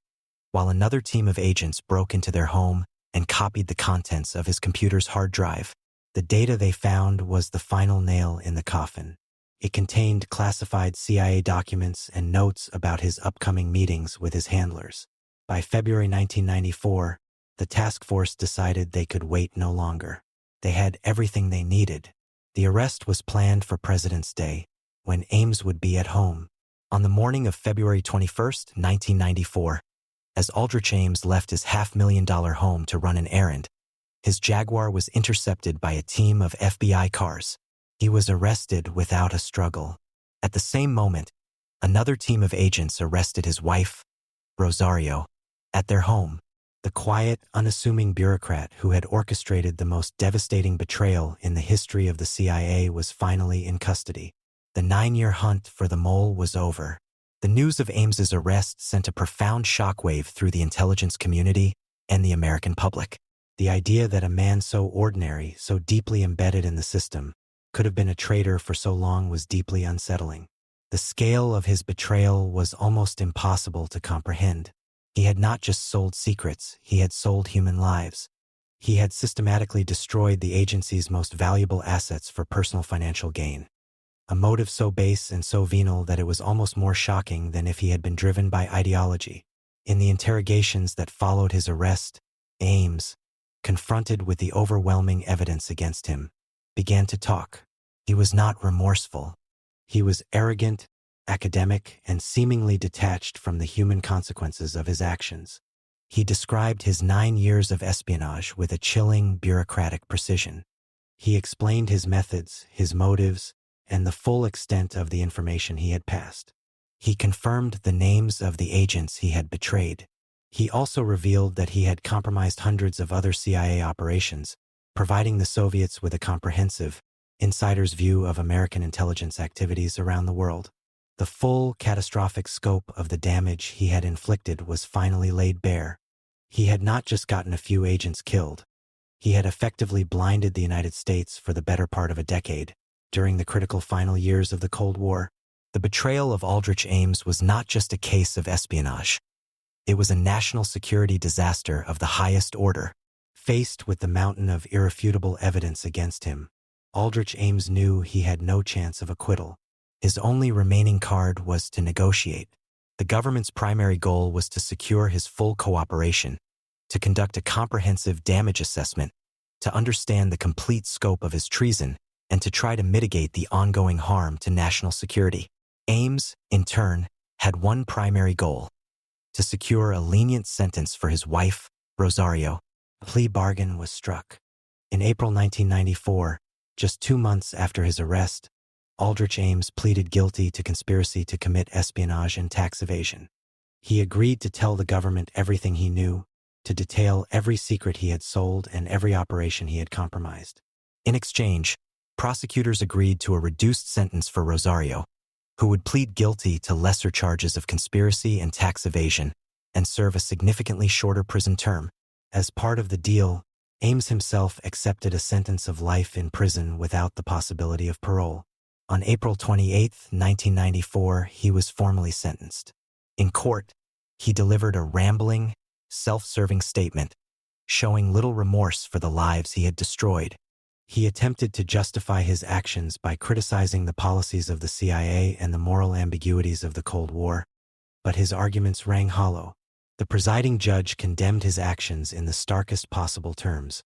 while another team of agents broke into their home and copied the contents of his computer's hard drive. The data they found was the final nail in the coffin. It contained classified CIA documents and notes about his upcoming meetings with his handlers. By February 1994, the task force decided they could wait no longer. They had everything they needed. The arrest was planned for President's Day, when Ames would be at home. On the morning of February 21, 1994, as Aldrich Ames left his $500,000 home to run an errand, his Jaguar was intercepted by a team of FBI cars. He was arrested without a struggle. At the same moment, another team of agents arrested his wife, Rosario, at their home. The quiet, unassuming bureaucrat who had orchestrated the most devastating betrayal in the history of the CIA was finally in custody. The 9-year hunt for the mole was over. The news of Ames's arrest sent a profound shockwave through the intelligence community and the American public. The idea that a man so ordinary, so deeply embedded in the system, could have been a traitor for so long was deeply unsettling. The scale of his betrayal was almost impossible to comprehend. He had not just sold secrets, he had sold human lives. He had systematically destroyed the agency's most valuable assets for personal financial gain. A motive so base and so venal that it was almost more shocking than if he had been driven by ideology. In the interrogations that followed his arrest, Ames, confronted with the overwhelming evidence against him, began to talk. He was not remorseful. He was arrogant, academic, and seemingly detached from the human consequences of his actions. He described his 9 years of espionage with a chilling, bureaucratic precision. He explained his methods, his motives, and the full extent of the information he had passed. He confirmed the names of the agents he had betrayed. He also revealed that he had compromised hundreds of other CIA operations, providing the Soviets with a comprehensive, insider's view of American intelligence activities around the world. The full, catastrophic scope of the damage he had inflicted was finally laid bare. He had not just gotten a few agents killed. He had effectively blinded the United States for the better part of a decade, during the critical final years of the Cold War. The betrayal of Aldrich Ames was not just a case of espionage. It was a national security disaster of the highest order. Faced with the mountain of irrefutable evidence against him, Aldrich Ames knew he had no chance of acquittal. His only remaining card was to negotiate. The government's primary goal was to secure his full cooperation, to conduct a comprehensive damage assessment, to understand the complete scope of his treason, and to try to mitigate the ongoing harm to national security. Ames, in turn, had one primary goal: to secure a lenient sentence for his wife, Rosario. A plea bargain was struck. In April 1994, just 2 months after his arrest, Aldrich Ames pleaded guilty to conspiracy to commit espionage and tax evasion. He agreed to tell the government everything he knew, to detail every secret he had sold and every operation he had compromised. In exchange, prosecutors agreed to a reduced sentence for Rosario, who would plead guilty to lesser charges of conspiracy and tax evasion and serve a significantly shorter prison term. As part of the deal, Ames himself accepted a sentence of life in prison without the possibility of parole. On April 28, 1994, he was formally sentenced. In court, he delivered a rambling, self-serving statement, showing little remorse for the lives he had destroyed. He attempted to justify his actions by criticizing the policies of the CIA and the moral ambiguities of the Cold War, but his arguments rang hollow. The presiding judge condemned his actions in the starkest possible terms,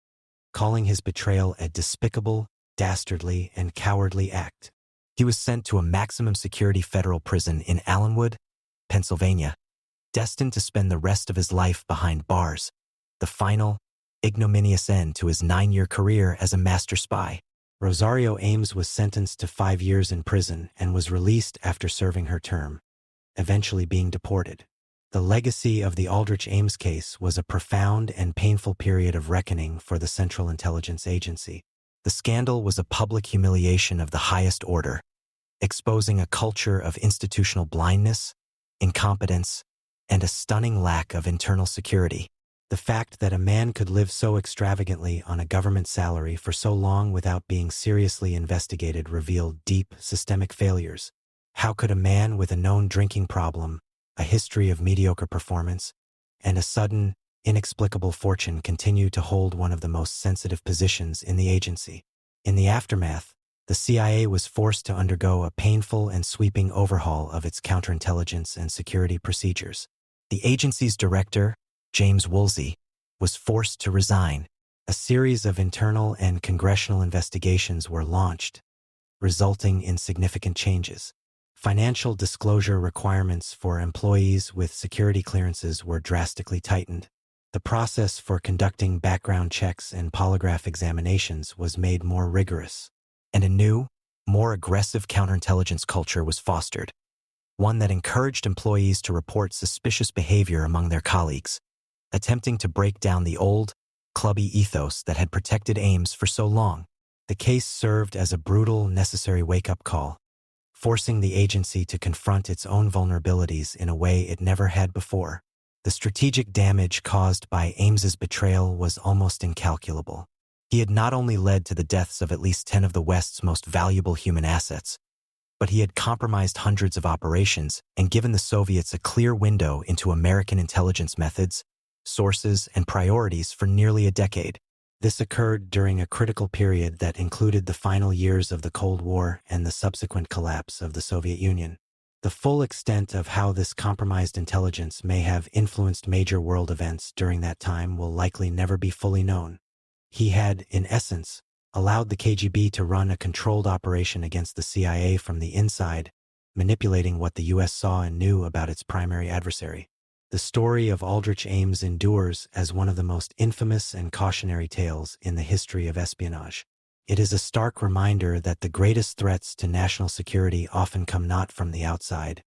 calling his betrayal a despicable, dastardly, and cowardly act. He was sent to a maximum security federal prison in Allenwood, Pennsylvania, destined to spend the rest of his life behind bars, the final, ignominious end to his 9-year career as a master spy. Rosario Ames was sentenced to 5 years in prison and was released after serving her term, eventually being deported. The legacy of the Aldrich Ames case was a profound and painful period of reckoning for the Central Intelligence Agency. The scandal was a public humiliation of the highest order, exposing a culture of institutional blindness, incompetence, and a stunning lack of internal security. The fact that a man could live so extravagantly on a government salary for so long without being seriously investigated revealed deep systemic failures. How could a man with a known drinking problem, a history of mediocre performance, and a sudden, inexplicable fortune continue to hold one of the most sensitive positions in the agency? In the aftermath, the CIA was forced to undergo a painful and sweeping overhaul of its counterintelligence and security procedures. The agency's director, James Woolsey, was forced to resign. A series of internal and congressional investigations were launched, resulting in significant changes. Financial disclosure requirements for employees with security clearances were drastically tightened. The process for conducting background checks and polygraph examinations was made more rigorous, and a new, more aggressive counterintelligence culture was fostered, one that encouraged employees to report suspicious behavior among their colleagues, attempting to break down the old, clubby ethos that had protected Ames for so long. The case served as a brutal, necessary wake-up call, forcing the agency to confront its own vulnerabilities in a way it never had before. The strategic damage caused by Ames's betrayal was almost incalculable. He had not only led to the deaths of at least 10 of the West's most valuable human assets, but he had compromised hundreds of operations and given the Soviets a clear window into American intelligence methods, sources, and priorities for nearly a decade. This occurred during a critical period that included the final years of the Cold War and the subsequent collapse of the Soviet Union. The full extent of how this compromised intelligence may have influenced major world events during that time will likely never be fully known. He had, in essence, allowed the KGB to run a controlled operation against the CIA from the inside, manipulating what the U.S. saw and knew about its primary adversary. The story of Aldrich Ames endures as one of the most infamous and cautionary tales in the history of espionage. It is a stark reminder that the greatest threats to national security often come not from the outside,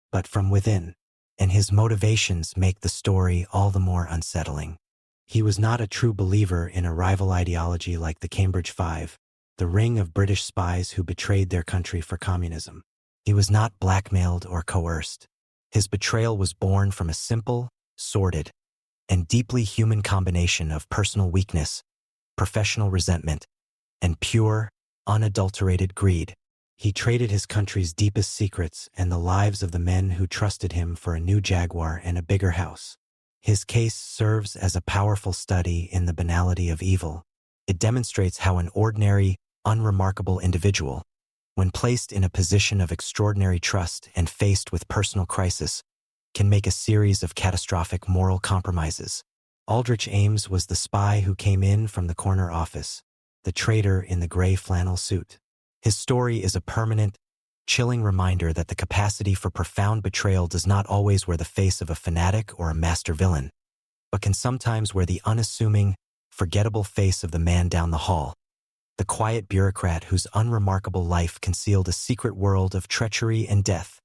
but from within, and his motivations make the story all the more unsettling. He was not a true believer in a rival ideology like the Cambridge Five, the ring of British spies who betrayed their country for communism. He was not blackmailed or coerced. His betrayal was born from a simple, sordid, and deeply human combination of personal weakness, professional resentment, and pure, unadulterated greed. He traded his country's deepest secrets and the lives of the men who trusted him for a new Jaguar and a bigger house. His case serves as a powerful study in the banality of evil. It demonstrates how an ordinary, unremarkable individual, when placed in a position of extraordinary trust and faced with personal crisis, can make a series of catastrophic moral compromises. Aldrich Ames was the spy who came in from the corner office, the traitor in the gray flannel suit. His story is a permanent, chilling reminder that the capacity for profound betrayal does not always wear the face of a fanatic or a master villain, but can sometimes wear the unassuming, forgettable face of the man down the hall, the quiet bureaucrat whose unremarkable life concealed a secret world of treachery and death.